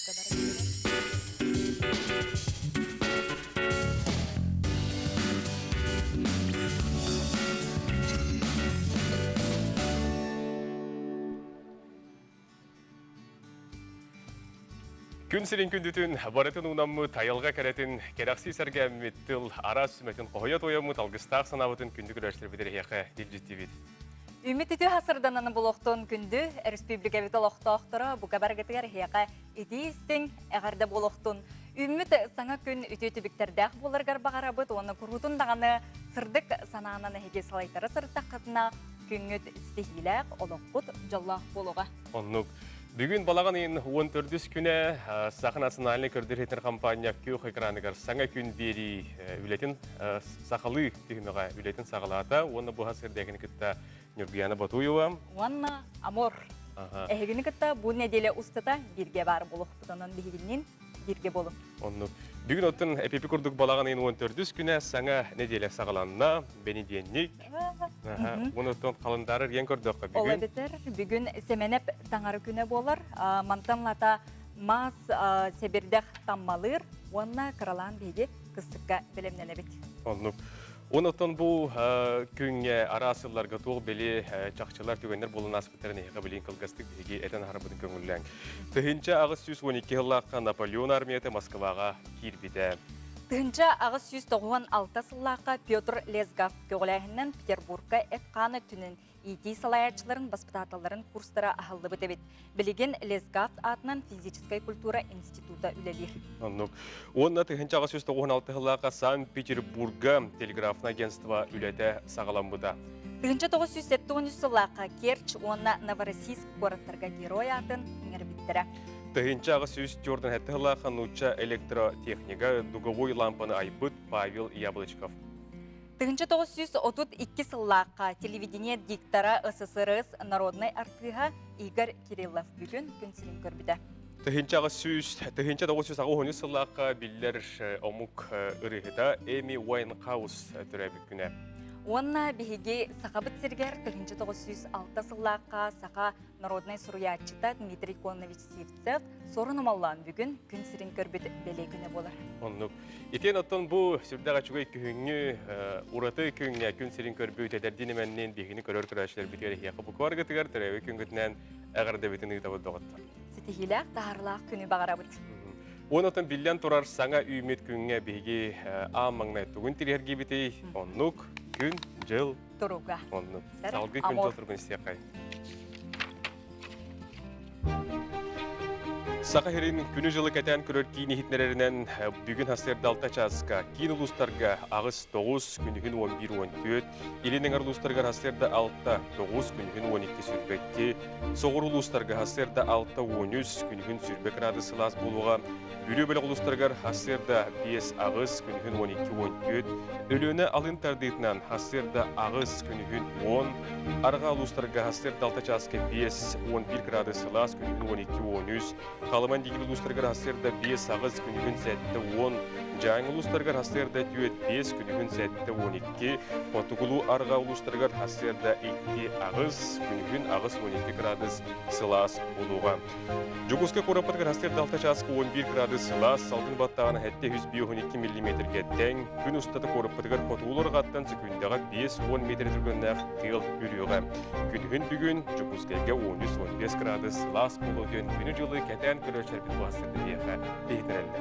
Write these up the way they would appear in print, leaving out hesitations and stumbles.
Күн сирин күндүтүн барытын унаммы тайылга керетин керакси сәргәмметтил ара сүметін қойы тойамы талгыстақ санабытын күнді күрәштір бідер яқы делжеттебет. Үмітті хасырдананы болуқтон күнді республика бет олықтақтыры бұға бәргетігер яқы идеистің әғарда болуқтон. Үміт саңа күн үтеті біктердәқ болырғар бағарабыт, оны күрутын дағаны сырдық санананы хеге салайтары сырттақ қатына күнгіт стихиләқ олыққыт жаллақ болуға. Бүгін балаған ең 14 күні Сақы национальный көрдіретін компания көк экранығар саңа күн бері үлетін сақалы түйіміға үлетін сақалата. Оны бұға сырдәкіні күтті Нұргияна Батуева. Оны Амор. Әйгіні күтті бұл неделе ұстыта бірге бар болуқ бұтанын бігінен бірге болу. Бүгін оттың әпепі күрдік балаған ең 14 күні саңа неделе сақаланына бәні дейіннік. Оны оттың қалындары ең көрдіқ бүгін. Ола бетер, бүгін сәменеп таңары күні болыр. Мантанлата мас сәбірдәқ таммалыр. Онына қыралан бейде қыстыққа білімнені бет. Оны оттың бұл күнге арасыларға тоғы бәлі чақчылар төгендер болын аспыттарын еға білін қылғастық бейге әтен арабыдың көңілләң. Тыхынча ағыз 112 ғылаққа Наполеон армияты Москваға кирбеді. Тыхынча ағыз 196 сыллаққа Петр Лезгав көгіләхінен Петербургқа әтқаны түнін ити салаячыларын баспытаталарын курстара ахылды бітебет. Білеген Лезгав атынан физическай культура института үлелер. Онна тыхынча ағыз 196 ғылаққа Санкт-Петербурга телеграфын агентства үлеті сағаламбыда. Тыхынча 970 сыллаққа Керч, онна Новороссийск городтарға герой атын еңер біттірі. Тыхынча ағыз 104 ғылаққа нуча электротехника дуговой лампаны айбыт Павел Яблочков. Тыгынча 932 сыллаққа телевидение диктора СССР народной артыға Игорь Кириллов бүгін күнсілін көрбіді. Тыхынча 910 сыллаққа білдер омук ұрығыда Эми Уайнхаус түрәбі күні. Онна бігеге сақабыт сергер тыгынча 906 сыллаққа сақа народной суруятчыта Дмитрий Конович Севцев сорын омаллан бүгін күнсілін көрбіді бәле күні болар. Итен оттон бұл сүрдіға чүгей күхіңі ұраты күнге күнсілін көрбі өтедерденеменнен бігіні көрір күрәшілер бітері яқы бұқ бар ғытығар түрәуі күнгітінен әғірді бітіні ғытабы доғытты. Сетігіләқ тағарлақ күні бағарабыд. Оны оттон білден тұрар саңа үймет күнге бігі амаңнай тұғын тірерге бітей, оннық күн жыл тұруға. Салғы күн жыл тұрғын істеқай. Сақа херин күні жылы кәтән көрір кейін ехетнерерінен бүгін хастерді алта часқа, кейін ұлыстарға ағыз 9 күнігін 11-14, елінің ұлыстарға хастерді 6-9 күнігін 12 сүрбекке, соғыр ұлыстарға хастерді 6-13 күнігін сүрбек радысы лас болуға, бүрі бөлі ұлыстарға хастерді 5 ағыз күнігін 12-14, өліні алын тардетінен хастерді ағыз күнігін 10, арға ұлыстарға хастерді алта часқа 5-11 радысы лас күнігін 12-13, Қалыман дегіл ұлыстарғар хастерді 5 ағыз күнігін сәтті 10, жаңы ұлыстарғар хастерді 5 күнігін сәтті 12, отығылу арға ұлыстарғар хастерді 2 ағыз күнігін ағыз 12 градус сылас болуға. Жүгізгі қорапатығар хастерді 6 жасқы 11 градус сылас, салтын баттағаны әтте 112 мм кәттен, күн ұстаты қорапатығар қотуылыр қаттан сүкіндіға 5-10 метр түргіннәқ тыл үріға. Күнігін бүгін жүгізгеге 13-15 градус сылас болуғын күні жылы кәтен көрөшер бит басырды дейіға дейдірелді.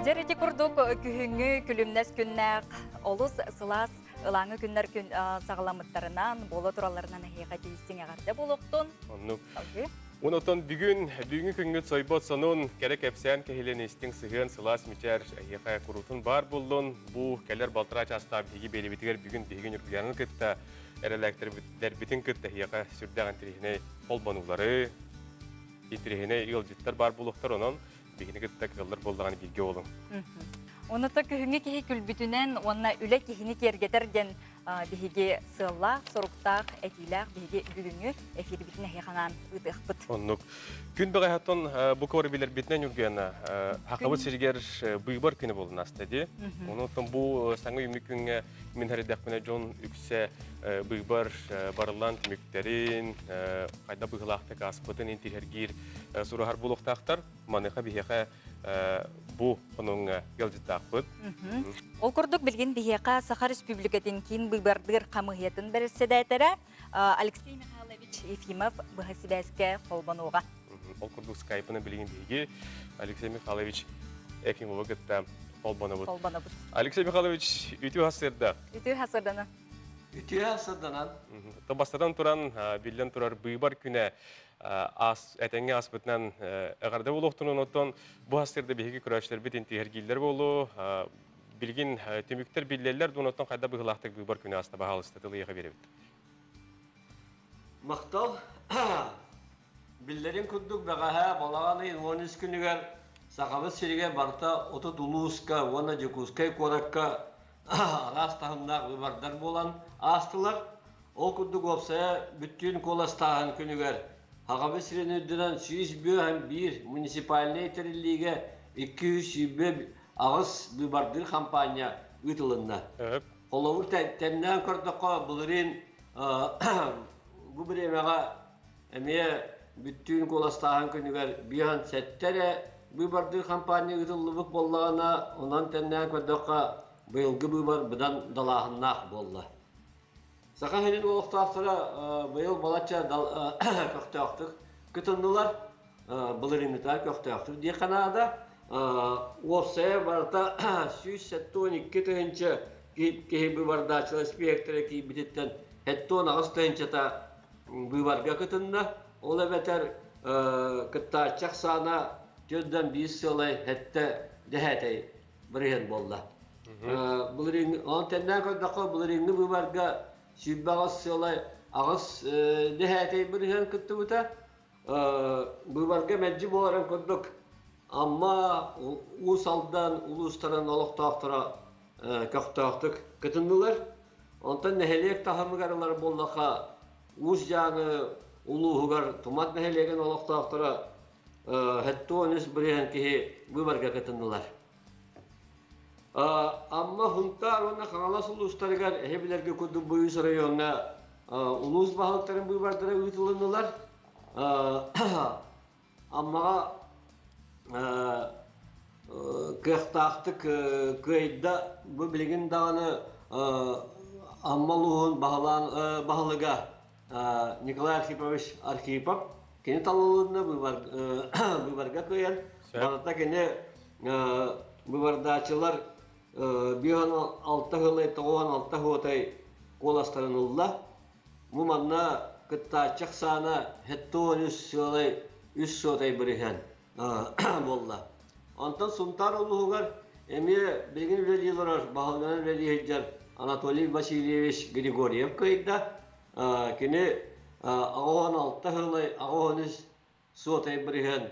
Жереті күрдік күхіңі күлімнәс күннәқ, олыс сылас ылаңы күннәр сағаламыттарынан, болы тұраларынан әйіға дейістің әғарды болуқтың. Онотон бүгінгі күнгі сойбот сонун керек әпсән кәхіленестің сығын сылас мечер әйіға құрутын бар болдың. Бұл кәлер балтыра частап егі белебетігер бүгін бейгін үргіянын күтті. Әреләктер бітін күтті әйіға сүрдіған тірехіне қолбанулары, тірехіне үлжеттер бар болуқтар оның бейгіні күтті кығылыр болдаған білге олың. Оныта күхіңі кехи күлбітінен, онына үлі кехіні кергетерден биһиги сыллах, соруктах, этилах, биһиги бүгүнгү эфир битне ханан ытыхпыт. Оннук. Күн бәғайхаттон бұ көр билер битнен үргені хақабы сергер бұйбар күні болын астады. Онуттан бұ саңы үмі күнге мен әрідәқпіне жон үксе бұйбар барылан күміктерін, қайда бұғылақтық аспытын интихергер сұрағар бұлықтақтар, маныға бігеға бұ оның елжіттақпыт. Ол күрдік білген бігеға Саха Республикатын кейін бұйбардыр қамығетін бірседәйтері Алексей Михайлович Ефимов бұғасыбәске қолбануға. Ол күрдік скайпыны білген біге Алексей Михайлович Ефимовы күтті қолбанабыт. Алексей Михайлович, үті ғасырда? Үті ғасырданы. Үті ғасырданан. Табастадан тұран, білден тұрар бұйбар күні әтәңе аспытынан әғарда болуқтының оттан бұл ғасырда бейгі күрәшілер бетін тегергейлер болу, білген түміктер білдерлер доноттан қайда бұғылақтық бұйбар күні аста бағалыстатылы еға беребіт. Мақтал, білдерін күрдік бағаға балағаны 13 күнігер сақабыз сереге барта оты Тулуска, оны Жекускай коракка арастағыннақ бұйбардар болан астылар. Ол күрдік опсая бүттін коластағын күнігер Ағабыз сирен өддінен 101 муниципальный теріліге 200 ағыз бұйбардыр компания үтілінна. Қолауыр тәмнен көрдіққа бұлырын бұл біремеға әме бүттін коластағын күнігер бейхан сәттері бұйбардыр компания үтілілік болағына онан тәмнен көрдіққа бұйылғы бұйбар бұдан далағыннақ болды. Сақан хенен олықтақтыра бұйыл балатша көқтіқтік күтінділер, бұлырынытар көқтіқтік. Деканада опсая барда 112 түгінші кейі бұйбардачылы спектері кей бітеттен әттон ағыз түгіншіта бұйбарға күтінді. Ол әбәтер күттачақ сана төзден 5 сылай әтті дәхәтей бірген болды. Он тәннен көрдіқі бұлырынды бұйбарға Sübbağız sılay ağız dehatey birhen kıttı buta. Büybarga mecbur olarak kurduk. Ama usaldan ulustaran oluqtaqtıra köqtaqtık kıtındılar. Ondan neheliyek tahamıgarlar bollaqa us janı uluğugar tomat neheliyegen oluqtaqtıra hatta onis birhen ki büybarga kıtındılar. Amma huntar ona kanalas uluslargar ehebilerge kudu buyus rayonuna ulus bahalıkların buybardara uyutulundular. Amma kıhtaqtık kıyda bu bilgin dağını ammaluğun bahalıga Nikolay Arhipovich Arhipov kini talılığında buybarga kıyan. Barata kini buybardaçılar bir an 6 hılay toğan 6 hotay kolastarınılda. Bu manna kıtta çaksana hetto üs hotay birihen bolla. Ondan suntar oluğugar emiye bilgin veliler bahalganan veliyecler Anatoliy Vasilyevich Grigoryev kayıda kini ağan 6 hılay ağan üs hotay birihen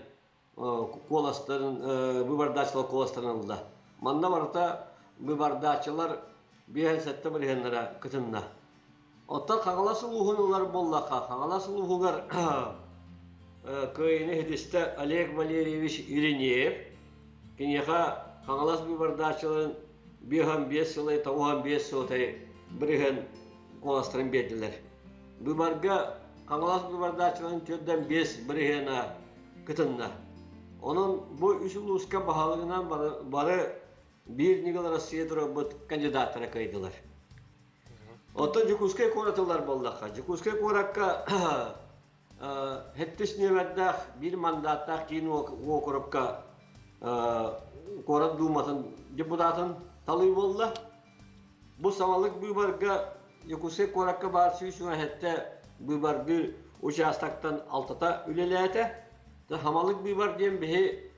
kolastarın buybardaçılar kolastarınılda. Manna varta buybardaçılar bir sette birihenlere kıtınna. Otta kağalası uğunular bollaka. Kağalası uğugar köyüne hediste Oleg Valeryevich Irinyev. Kinyeha kağalası buybardaçıların bir ham 5 yılay tavuhan 5 yılay birihen kolastarın bediler. Buybarga kağalası buybardaçıların tödden 5 birihena kıtınna. Onun bu üç uluska bahalığından barı bir Nigel Rossiya durabıt kandidatlara kaydılar. Otan Jekuskay koratılar bollaka. Jekuskay korakka hettis neveddah bir mandatah kiin o korapka korat dumatın deputatın talıy bolla. Bu samalık buybarga Jekuskay korakka barsı şuna hette buybargı uçastaktan altata ülelete. Hamalık buybar diyen bihi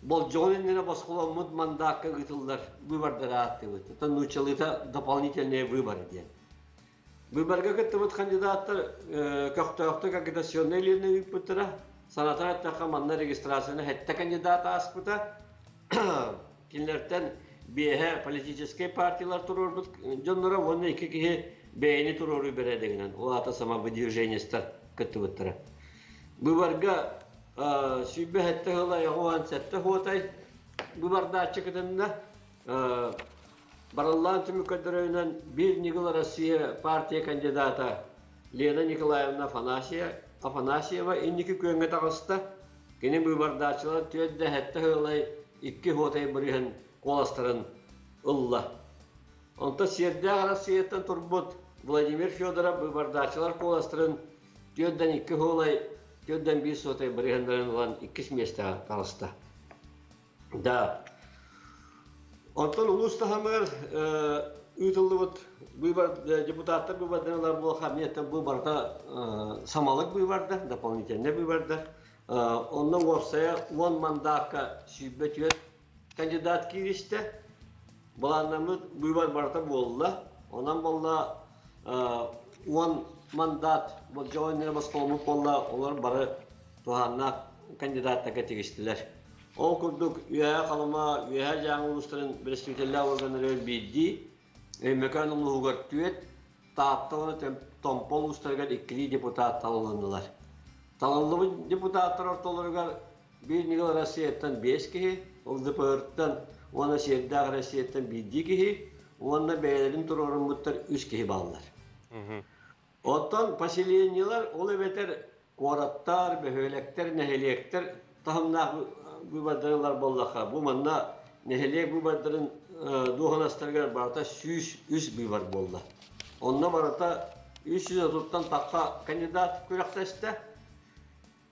bol jonenlere baskulamut mandaka gıtıllar buybarda rahat evet. Ta nuçalıta дополнительные выборы diyen. Buybarga kıttıbıt kandidatlar köktü agitasyonelini üpütüra sanatara takımanna registrasyonu hette kandidata aspıta kinlerden bihe политический партиялар турурбут жоннора онна iki кихи бейни туруру бередегенен ол ата сама выдвижениестер кыттыбыттыра. Бубарга сүйбе хетте хыла ягуан сетте хотай бубарда ачыкытында бараллан түмүкөдөрөнөн бир Нигыл Россия партия кандидата Лена Николаевна Афанасьева инники көңгө тагыста кини бубардачылар төддө хетте хылай икки хотай бирген коластырын ылла. Онта Сердя Россияттан турбут Владимир Федоров бубардачылар коластырын төддөн икки хылай төддөн бир хотай биргендерин улан икки месте калыста. Да. Онтон улуста хамыр ütüldübüt депутаттар бубардалар бул кабинеттен бубарда самалык бубарда дополнительный бубарда ондан орсая 10 мандатка сүйбөтүет кандидат киристе буларны бубар барда болла онан болла 10 мандат бул жойнер басколму болла олар бары туганна кандидаттакка тегиштилер. Ол курдук үя калыма үя жаңы улустарын представителлер органдары бидди меканын лугар түет таптыгыны томпол улустарга икки депутат талынылар. Талынлы депутаттар ортолорга бир Нигыл Россияттан 5 кихи, ол ДПРтан, оны Сердя Россияттан бидди кихи, оны бәйлерин турорун буттар 3 кихи баллар. Оттан поселениялар ол эбетер кораттар, бөхөлектер, нехелектер тахымнах бубардырылар боллаха. Бу манна нехелек бубардырын дуғанастаргар барата 100 бубар болла. Онна барата 300 туттан таққа кандидат көрақтасты.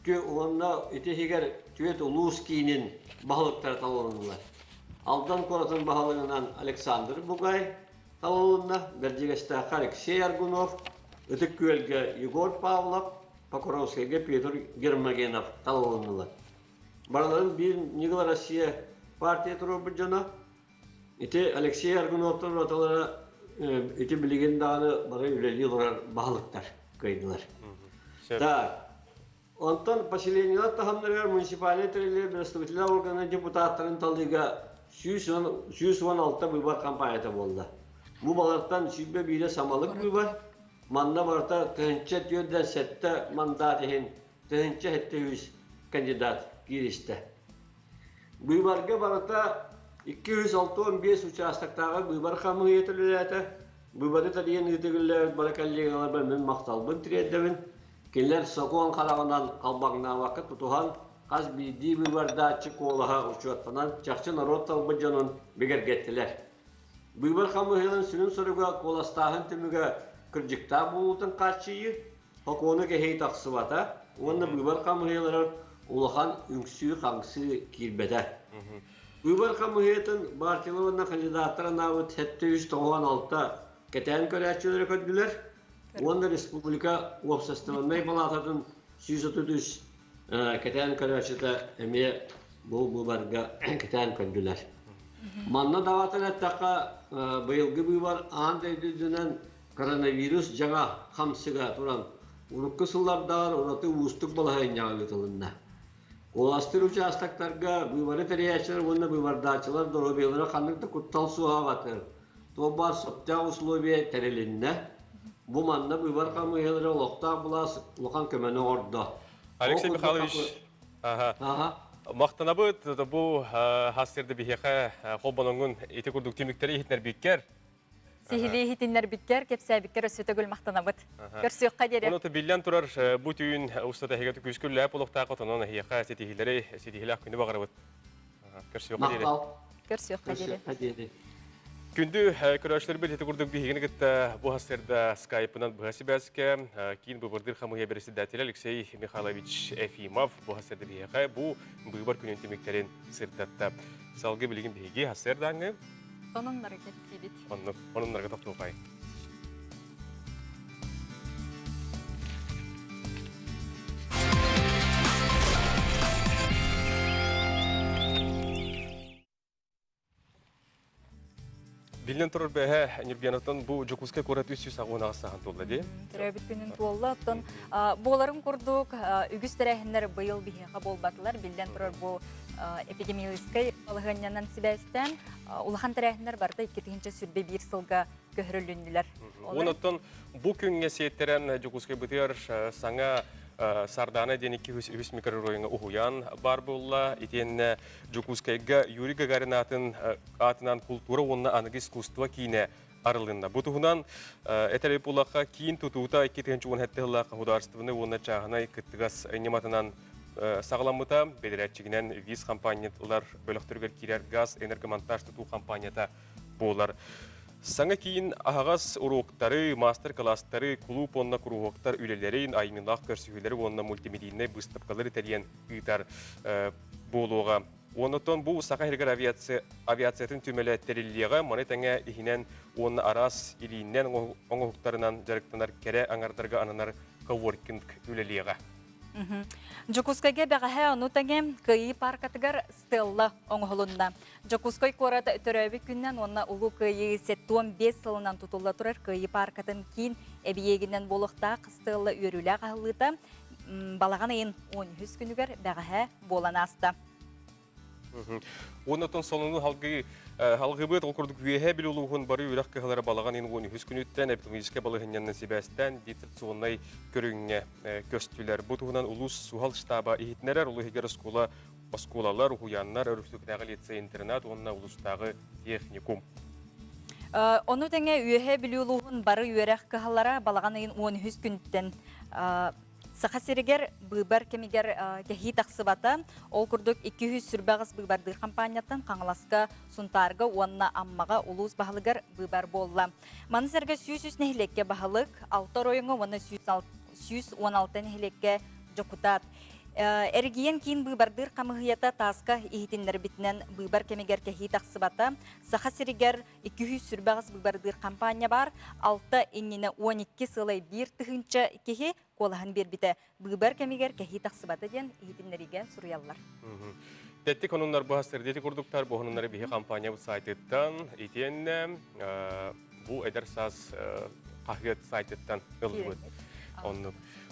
Онна етехегер түйет улуус кейінен бағылықтар талонылар. Алдан коратын бағылығынан Александр Бугай талонына, Бердегестақа Алексей Аргунов, үтік көлге Егор Павлов, Покровскайге Петр Гермогенов талонылар. Бараларын bir Нигыл Россия партия тұру бір жана. Ити Алексей Аргуновтан роталары ити білеген дағаны бары үлелі олар бағылықтар көйділер. Онтан поселениялар тахамдыргар муниципалия тәрелер представителер органы депутаттарын талыға 116 бүйбар кампанията болды. Бұл баларттан сүйбе бейде самалық бүйбар. Манна барта тыхынча түйедден сәтті мандат ехен тыхынча хетті 100 кандидат киристі. Бүйбарға барата 265 участоктағы бүйбар қамы етіліләті. Бүйбарды тәдейін үтігілер бары коллегалар бар мен мақталбын тіреддімін. Келер соқуан қарағынан қалбағына вақыт тұтуған қаз бейді бүйбарда чық олаға ұшуаттанан чақчы народ талбы жанын бігергеттілер. Бүйбар қамы елін сүнін сұрыға қоластағын түмігі күржікта болутын қатшыйы, хоқуыны кәхей тақсы бата, онны бүйбар қамы елін улахан үңсі қаңсы кирбеді. Бүйбар қамы елін партиялығына кандидаттарын ауыт 796 кәтән көрәтшілері көдділер. Онда республика обществоной палататын 133 кәтән көрәтшілі әме бұл бүйбарға кәтән көдділер. Манна даватын әттаққа бұйылғы бүйбар аңды өйдідінен коронавирус жаңа қамсыға тұран урукку сыллардар ораты устук балахайын жаңа өтілінді. Оластыр участактарға бүйбары тәрияшылар, онда бүйбардачылар доробелері қандықты құттал суға батыр. Тобар соптя условия тәрелінді. Бұл манна бүйбар қамыялары олықта бұлас ұлған көмені орды. Алексей Михайлович, мақтана бұд, бұл хастерді бейхеқа қолбаныңын еті күрдік теміктері етінер бейкер. Сихили хитиннер биткер, кепсә биткер өсөтөгөл мактана бит. Көрсөккә дире. Оны билен турар бу түйүн устата хегәт күскүллә полукта котонон хияка сетихиләре сетихилә күнү багыр бит. Көрсөккә дире. Көрсөккә дире. Күндү көрәшләр бит күрдүк бигене гитә бу хастерда Skype-нан бәсибәскә кин бу бирдир хамыя председатель Алексей Михайлович Ефимов бу хастерда бияка бу быйбар күнүн темектерин сыртатта. Салгы билген биге хастердаңы Onun hareketi bit. Onun hareketi toplayın. Билен турар бәһә Нурбияновтан бу Жокускай корат 300 агына сагын толды ди. Төрәбит күнен толла оттан боларын курдук, үгүс тәрәһеннәр быел биһәгә болбатылар. Билен турар бу эпидемиологической балыгыннан сибәстән улахан тәрәһеннәр барда 2-нче сүрбе 1 сылга көһөрөлүннәр. Онотон бу күнгә сеттерен Жукускай бытыр саңа Сардана ден 200 микрорайонга ухуян бар булла. Итен Жукускайга Юрий Гагарин атынан культура онна аныгы искусство кийне арылында. Бутугунан этелеп улака кийин тутута 2-нче государственный онна чагына кыттыгас аниматынан сағаламыта бедерәтчігінен виз компаниялар бөліқтіргер кирер газ энергомонтаж тұту компанията болар. Саңа кейін ағас уроктары, мастер-класстары, клуб онна күруғықтар үлелерін, айминлақ көрсігілері онна мультимедийный бұстыпқалары тәрген ұйтар болуға. Онытон бұл сақа хергер авиациятын түмелі тәреліға монетаңа ихінен онна арас илейінен оңғықтарынан жарықтанар кәрі аңардарға ананар коворкинг үлеліға. Жокускайга бәғәһә онутаңе кыйы паркатыгар стелла оңғылында. Жокускай кората төрәбі күннен онна улу кыйы 15 сылынан тұтылда тұрар кыйы паркатын кейін әбиегінен болықта стелла өрілі қағылыта балаған айын 13 күнігер бәғәһә болан аста. Оннотон солону халгыбыт олкурдук үйеһе бил улугун бары үрәк кыһалары балаган ин 13 күнүттен эпидемиологическая балыгыннан себәстән дистанционный көрүнгә көстүләр. Бу тугунан улус сухал штаба ихитнәләр улы хигер скулалар уяннар өрүстүктәге лицей интернат онна улустагы техникум. Оны тәңе үйеһе бил улугун бары үрәк кыһалары балаган айын 13 күнүттен Сахасиригер быбар кемигер кехи тақсыбата, ол күрдік 200 сүрбағыз быбарды компаниятан қаңыласқа сұнтарғы онна аммаға улуыз бағылығыр быбар болла. Манысерге 100 нехлекке бағылық, 6 ройыңы оны 116 нехлекке жокутат. Эргиен кейін быбардыр қамығыята тасқа ихитинлер бітінен быбар кемигер кехи тақсыбата, Сахасиригер 200 сүрбағыз быбардыр компания бар, 6 иннені 12 сылай 1 тұхынча кехи колахан бербите быбар кемигер кехи тақсыбата ден ихитинлериге сұруялар. Тәттік онынлар бұға сәрдеті күрдіктар, бұғынынлары бейі компания сайттан, итен бұл әдір саз қағет сайттан ылғыд.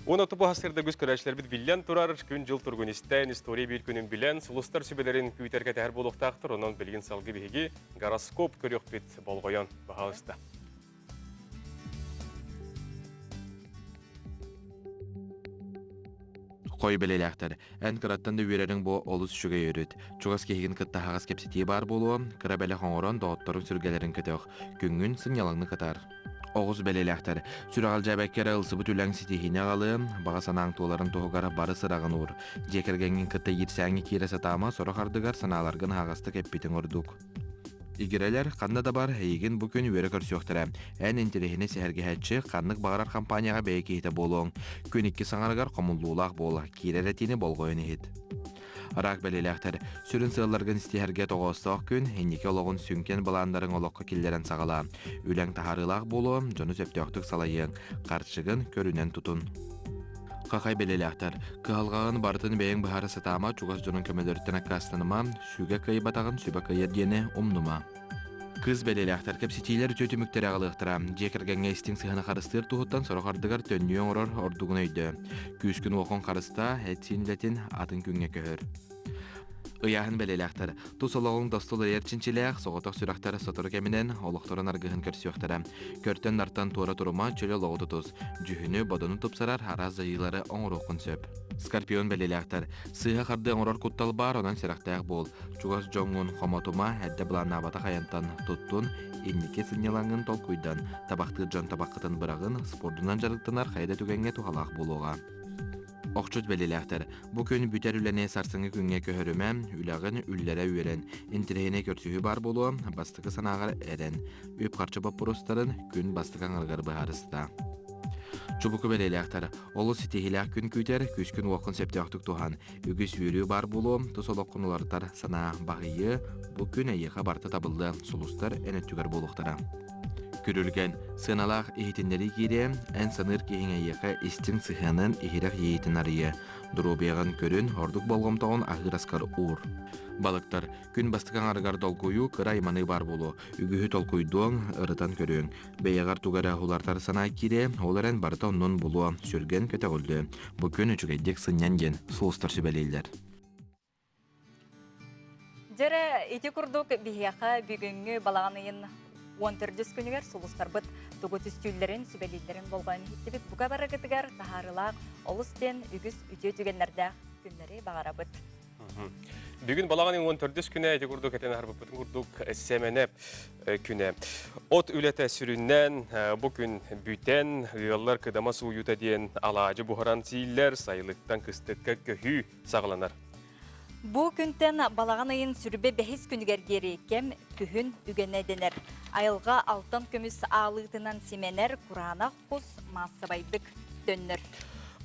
Оны тұпы хастырда көз көрәшілер біт білен тұрар, күн жыл тұрғыныстен, история бейіл күнін білен, сұлыстар сөбелерін күйтерге тәр болуқтақтыр, онын білген салғы бейге гороскоп көрек бет болғойон бағалысты. Қой білеләқтір. Ән қыраттан да үйерерің бұл олыс үшіге үйрет. Чуғас кейген қытта хағас кепсетей бар болуы, қыра бәлі қоңыран доғыттарын сүргелерін кетеуқ. Күнгін сын ялаңны қатар. Оғыз бәлеләқтір. Сүрағал жәбәккері ұлсыбы түләң сетихіне ағалы, бағасанаң туыларын тұғығар бары сырағын ұр. Жекергенген қытта ерсәңі кересі тама, сұры қардығар саналарғын ағасты кәппетін ұрдық. Игерелер қанда да бар, егін бүкін өрі көрсіоқтыры. Ән интерехіне сәхерге әтші қаннық бағарар компанияға бәйкейті болуың. Күн 2 саңарығар қомылдулақ болы, керерәтені болғойын ет. Арақ бәлеләқтір. Сүрін сығыларғын істехерге тоғыстық күн, әнеке олығын сүнкен баландарын олыққа келдерін сағала. Үләң тахарылақ болу, жоны сөптіқтік салайын, қарчығын көрінен тұтын. Қақай бәлеләқтір. Қығалғағын бартын бәйін бұхары сатама, чуғас жонын көмелерттен аққастаныма, сүге қайы батағын сүбі қайыр дені ұмнума. Кыз бәлеләқтір кәпсетейлер төті мүктері ағылықтыра. Жекіргенге істің сығына қарыстыр тұғыттан сұрақардығар төннүйен орар ордығын өйді. Күз күн оқын қарыста әтсин ләтін атын күнге көхір. Ыяхын бәлеләқтір. Тұс олығын достылы ерчіншіләқ, соғытық сүрақтары сотыр кәмінен олықтырын арғығын көрсіоқтыра. Көрттен нартан туара тұрыма чөлі лоғыды тұз. Жүхіні бодыны тұпсарар араз зайылары оңыр оқын сөп. Скорпион бәлеләқтір. Сыға қарды оңырар құттал бар, онан сирақтаяқ бол. Чуғас жоңын қоматыма әдді бұлан абата қаянтан тұттын, еннеке сынелаңын тол көйдан. Табақты жон табаққытын бірағын спордынан жарықтынар қайда түгенге туғалақ болуға. Оқчут бәлеләқтір. Бұ күн бүтер үләне сарсыңы күнге көхіріме, үләғын үлләрі үйерен. Интерхене көрсігі бар болуы, бастықы санағар әрен. Өп қарчы бап бұрыстарын күн бастықан ұрғар бұғарысыда. Чубуку бәлеләқтір. Олы сетехіләқ күн күйтер, күз күн уақын септіяқтық туған. Үгіз үйірі бар болуы, тұсолық құнылардар сана бағыйы, бұ күн әйеға барты табылды, сұлыстар әнеттігер болуқтара. Күрілген сыналақ ехетіндері кейде, ән сыныр кейін әйеқа істің сыханын ехерек ехетін арыйы. Дұрубияған көрін ордық болғымтауын ағыр асқар ұр. Балықтар, күн бастықан арығар долгойу қыра иманы бар болу. Үгіхі толкойдуың ұрытан көрін. Бәйеғар туғара ұлартар сана кейде, оларын барыта онын болу сүрген көті ғылды. Бұ күн үчігейдек сыннан ген сұлыстар сөбәлейлер. Жere ити курдук бихияка бүгүнгү балаганайын 14 күнүгер сулустарбыт тугу түстүүлөрүн сүбелилерин болгон хиттибит буга барагытыгар тахарылаак олустен үгүс үтө түгеннерде күннери багарабыт. Бүгін балағаның 14 күні әйті күрдік әтен арбыпытын күрдік сәменеп күні. От үлеті сүріннен бұл күн бүтен ғылар кыдамас уюта дейін алажы бұхаран сейілер сайылықтан кыстыққа көхі сағыланар. Бу күнтен балаган айын сүрбе 5 күнігер гері кем күхін үгене денер. Айылға алтын көміс алытынан семенер куранақ құс массабайдық дөннер.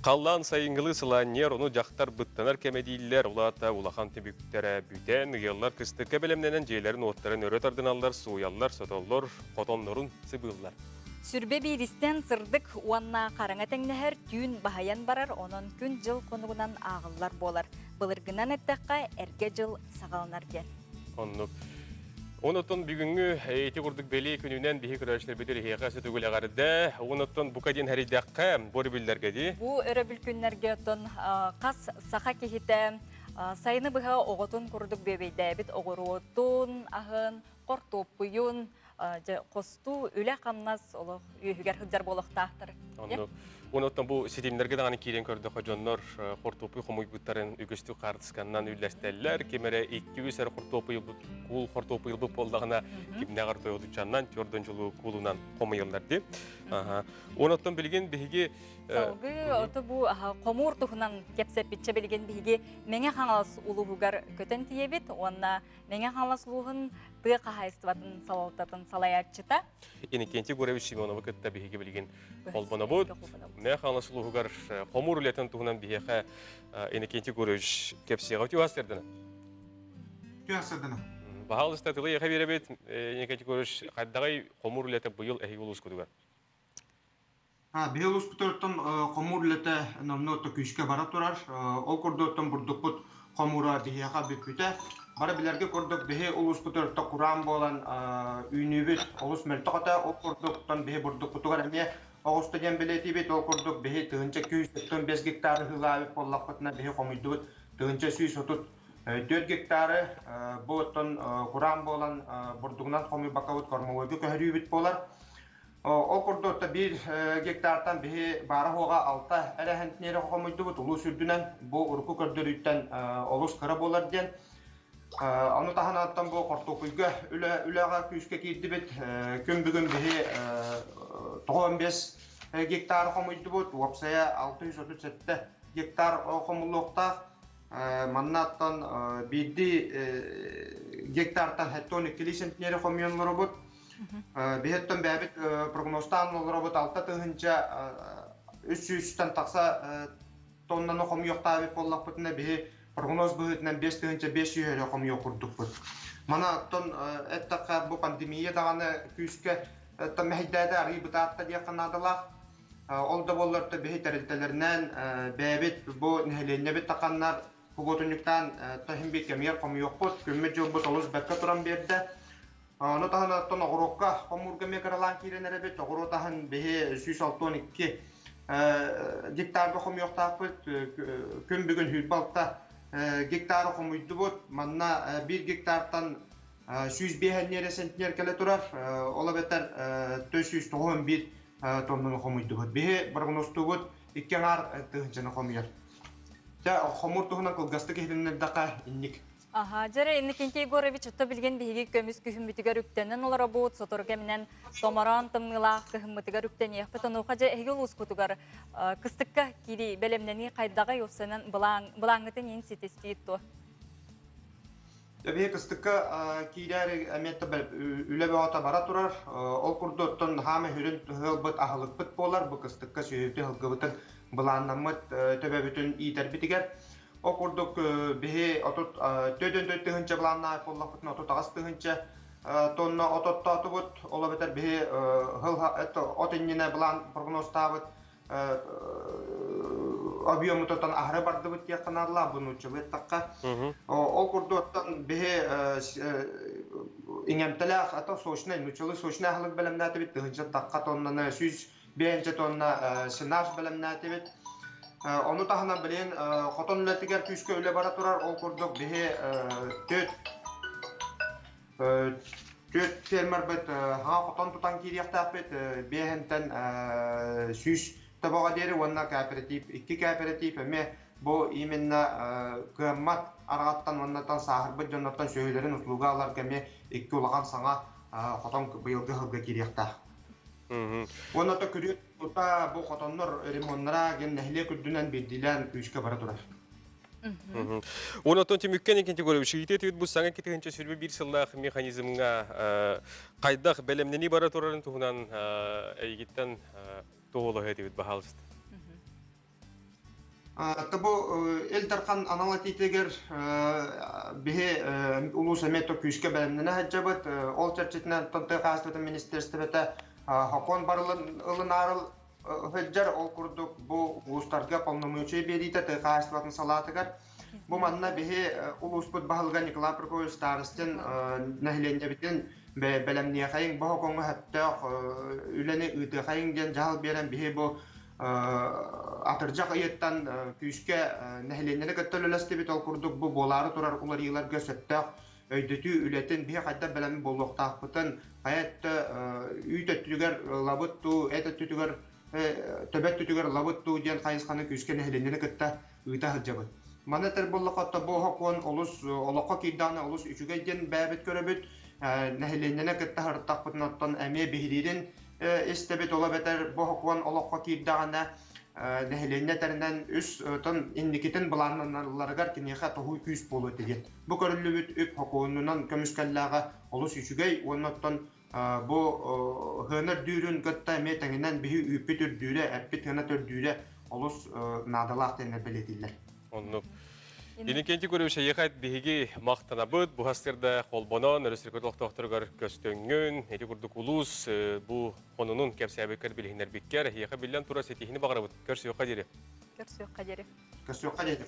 Қаллан сайыңғылы сыланер, оны жақтар бұттанар кәмедейлер, олата улахан тебіктері бүтен, ғылар кыстыққа бәлемненен жейлерін оттарын өрет ардыналар, суялар, сотоллар, қотонларын сыбылар. Сүрбе биристен сырдык уанна қараңа тәңнәһәр түйін бахаян барар, онын күн жыл конугунан ағылар болар. Былыргынан әттәққа әрге жыл сағалынар ден. Онуттан бүгүнгү эти курдук бели күнүнөн бихи көрөчлөр бедер хега сөтөгүл агарды. Онуттан букадин харидакка бор билдерге ди. Бу өрөбүл күннәргә тон кас саха кехите сайыны быга оготун курдук бебейдә бит огоротун ахын кортопуюн косту үле камнас олох үйгәр хыджар болохтактыр. Онуттан бу ситимлерге дагы кирен көрдө хожоннор кортопуй хомуй буттарын үгөстү картысканнан үлләстелләр. Кемере 200 сар кортопуй кул кортопуй бу болдагына кимне картойду чаннан төрдөн жолу кулунан комуйылдар ди. Онуттан билген биги Салгы оты бу комур тухунан кепсеп битче билген биги меңе хаңалас улугар көтен тиебит, онна меңе хаңалас улугун тыга хайстватын салалтатын салаячыта. Инекенти Гуревич Семенова кытта биги билген болбоно бу. Меңе хаңалас улугар комур үлетен тухунан бигеха Инекенти Гуревич кепсега тюастерден. Тюастерден. Баалыста тылы яха беребет Инекенти Гуревич кайдагай комур үлете быйыл эхигулус кудугар. Бейлус күтөртөн комурлете номното күшкө бара турар. Ол көрдөттөн бурдукпут комура дияга бүкүтө. Бара билерге көрдөк бехе улус күтөртө Куран болан үйнүбүт улус мөлтөкөтө ол көрдөктөн бехе бурдукпутугар эме огустеген билетибит ол көрдөк бехе тыгынча 295 гектар хылабы боллакпытына бехе комуйдубут тыгынча 134 гектары боттон Куран болан бурдугунан комуй бакабыт кормогойгө көрүүбүт болар. Ол көрдөттө 1 гектартан бихи бара хога алта әрәһентнере хомойду бут улус үрдүнен бу урку көрдөрүттен олус кыра болар ден. Аны таханаттан бу кортокуйга үләгә күскә кирди бит. Күн бүгүн бихи 95 гектар хомойду бут. Вапсая 637 гектар хомулукта маннаттан 1 гектартан 12 сентнере хомойонлор бут. Бехеттен бәбит прогностан олробот алта тыгынча 300-тан такса тоннаны хом yoqта боллак бутна бе прогноз быгытнан 5 тыгынча 500 хом yok курдук бут. Мана тон эттака бу пандемия даганы күскә тәмәһидәдә рибатта дия канадалар. Ол да болларда бе тәрелтәләрнән бәбит бу нәһленне бит таканнар буготунуктан тәһимбек кемер хом yok бут. Көмме жол бут олус бәккә туран бердә. No tahan ton ogorokka komurga mekaralan kirenere bet ogorotahan behe 162 gektarda kom yoktapıt gün bugün hübalta gektarı komuydu bot manna 1 gektardan 100 behenlere sentner kele turar ola beter 491 tonnu komuydu bot behe bargnostu bot ikkenar tığıncanı komuyar ja komur tuhuna kılgastı kehdinler daqa innik. Жара Иннокентий Егорович отто билген биһиги көмүс күхүмбүтүгөр үктенен олара буут соторга менен томорон тымнылаах күхүмбүтүгөр үктен яхпыт онуха же эгил ускутугар кыстыкка кири белемнени кайдага юсанан булаңытын ин ситестиитто. Бе кыстыкка кирер эметте үлебе ата бара турар. Ол курдоттон хаме хүрүн хылбыт ахылыкпыт болар. Бу кыстыкка сөйөтү хылгыбытын булааннамыт төбөбүтүн ийтербитигер. Окурдук бихи отут төдөн тыгынча буланна боллакпытын отут агас тыгынча тонна ототтату бут ола бетер бихи хыл отиннине булан прогностабыт объему тотан ахры барды бут якынарла буну чылы такка окурдуктан бихи иңемтелах ата сочный нучылы сочный ахлык белемнәте бит тыгынча такка тоннаны 100 бенче тонна синаш белемнәте бит. Onu tahana bilen qoton ületiger küskö üle bara turar ol kurduk bihe 4 Төт фермер бит ха хотон тутан кирияктак бит бехентен сүз табага дери онна кооператив, икки кооператив эме бу именно кыммат аргаттан оннатан сахар бит жоннотан сөйлөрүн услуга алар кеме икки улаган саңа хотон быйылгы хылга кирияктак. Онната күрүт тута бу хотоннор ремонтнара ген нехле күрдүнөн бедилен күчкө бара турар. Онотон темүккен екенте көріп, шүйте түйет бұл саңа кетігінші сүрбі бір сыллақ механизмға қайдақ бәлемнені бара тұрарын тұғынан әйгеттен тоғылы өтебет бағалысты. Табу элдархан аналитикер бихе улус эмето күшкө бәлемнене хаджабыт ол чарчетинен тонты кастыты министерствете хакон барылын ылынарыл Хеджер ол курдук бу улустарга полномочия берите тыгастатын салатыгар. Бу манна бихе улуспут бахылга Николай Прокофьев старостен нахиленде битен белемния хайын бу хаконга хатта үлени ыты хайын ден жал берен бихе бу атыржак ыйыттан күскө нахиленде көттөлөлөстө бит ол курдук бу болары турар улар йылар көсөттө өйдөтү үлетин бихе кайда белем болуктакпытын хаятта үйдөттүгөр лабытту этөттүгөр төбөт түтүгөр лабыттуу ден кайысканы күскене хеленене кытта ыйта хыджабыт. Манатер боллакатта бу хакон олус олокко кийдана олус үчүгө ден бәбит көрөбүт. Нехеленене кытта хырттакпытын оттон эме бихирин эстебет ола бетер бу хакон олокко кийдагана нехелене теринен үс тон инникитин буланналаргар кинеха тохуй күс болот деген. Бу көрүлүбүт үп хаконунан көмүскаллага олус үчүгөй оннотон bu hınar düğün götta meteninden bir üpütür düğüre, epit hınar düğüre olus nadalak denir belediler. Onu. Yine kenti görüşe yakayt bihigi maqtanabıd, bu hastırda kolbonan, örüsürkörlük doktorgar köstöngün, eti kurduk ulus, bu konunun kepsiyabekar bilhinler bikker, yaka bilen tura setihini bağırabıd. Körsü yok kaderi. Körsü yok kaderi. Körsü yok kaderi.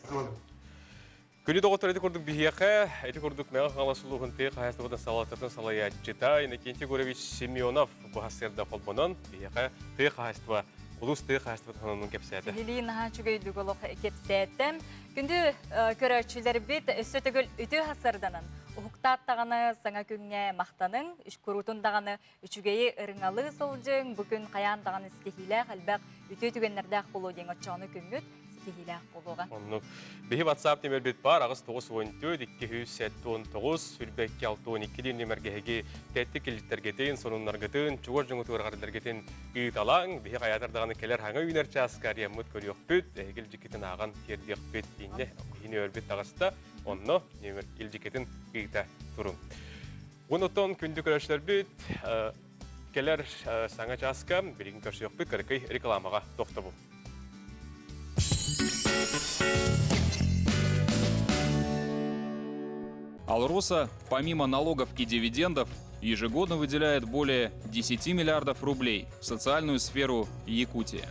Күні доғыттар әді көрдік бігеқі, әді көрдік мәға қаласылығын тек қаястығыдан салатырдың салая жета, Иннокентий Гуревич Семенов бұғасырда қолбынан бігеқі тек қаястыға, ұлыс тек қаястыға тұханының кепсәді. Елейін аға жүгейлік олық кепсәді. Күнді көрәтшілер бет сөтігіл үті қасырданын. Ұхықтаттағаны саңа күнге мақтанын, үш көрутындағаны үшігейі ұрыңалы солжың, бүгін қаяндағаны істехилі қалбақ үті түгенлерді қолу ден отчаны күнгіт. Бихи WhatsApp номер бит бар, ағыз 914-279, сүрбәкке 612 нөмергеге тәтті келіттергетін, сонынларғытын, чуғыр жүңітуырғардыргетін ұйталаң, бихи қаятардағаны келер хаңа үйнер часқар емміт көріоқ бүт, әйгіл жекетін аған тердеқ бүт дейінде, бихи нөмер бит ағызда, онны нөмер ел жекетін ұйта тұрын. Онытын күнді көрәшілер бүт, келер саңа часқа, бірігін көрсеоқ бүт, кәрікей рекламаға тоқты бұл. Алроса, помимо налогов и дивидендов, ежегодно выделяет более 10 миллиардов рублей в социальную сферу Якутии.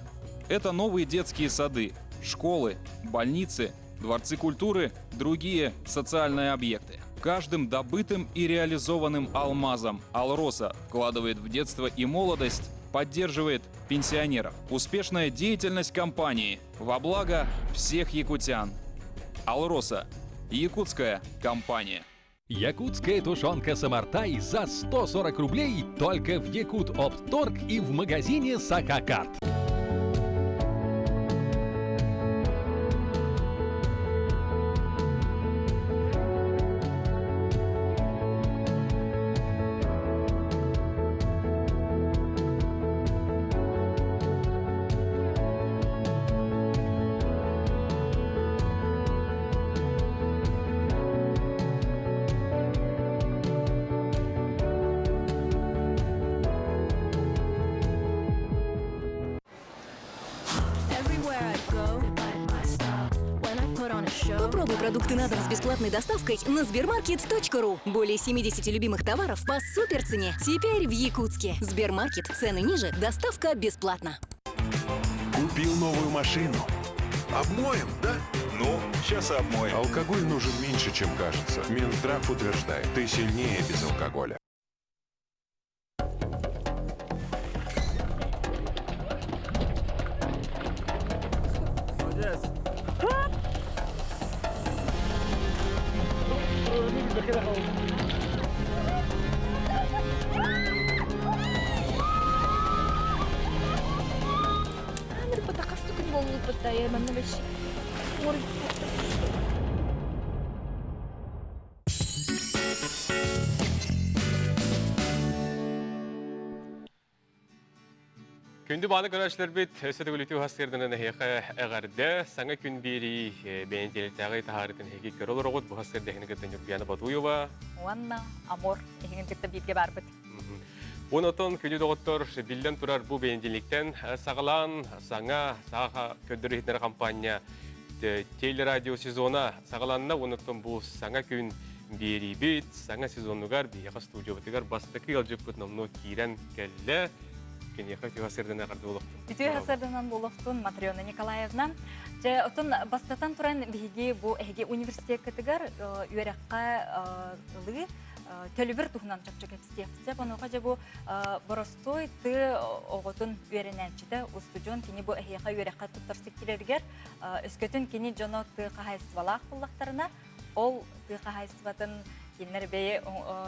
Это новые детские сады, школы, больницы, дворцы культуры, другие социальные объекты. Каждым добытым и реализованным алмазом Алроса вкладывает в детство и молодость, поддерживает пенсионеров. Успешная деятельность компании во благо всех якутян. Алроса. Якутская компания. Якутская тушенка Самартай за 140 рублей только в Якут-Оптторг и в магазине Сакакарт. Попробуй продукты на дом с бесплатной доставкой на sbermarket.ru. Более 70 любимых товаров по суперцене. Теперь в Якутске. Сбермаркет. Цены ниже. Доставка бесплатна. Купил новую машину. Обмоем, да? Ну, сейчас и обмоем. Алкоголь нужен меньше, чем кажется. Минздрав утверждает, ты сильнее без алкоголя. болуп бутая мана беш. Күнді баны көрәшілер бет, сөді көлітеу хастырдың әйеқі әғарды, саңа күн бері бәйінделеттәғі тағарытын әйге көрі олар оғыт, бұл хастырдығыны күттен Юрбияны Батуева. Уанна, Амор, егіндікті бетке бар бет. Оны отын күні доғыттыр білден тұрар бұл бәйінделіктен сағылан, саңа көддірі хитнер компания телерадио сезона сағыланына оны отын бұл саңа күн бері бет, саңа сезонугар бейеға студио бітігар бастықы алжып бұт номну кейрен кәлі. Кенеха тюхасырдана карды болуктун. Тюхасырданан болуктун Матриона Николаевна. Же отун бастатан туран биги бу эге университет кытыгар үйракка ылы төлүбүр тухнан чапчак эпстеп. Онуга же бу боростой ты оготун үйрененчиде устудион кини бу эге үйракка туттарсык килергер өскөтүн кини жоно ты кахайсвалак буллактарына ол ты кахайсватын Кинер бeye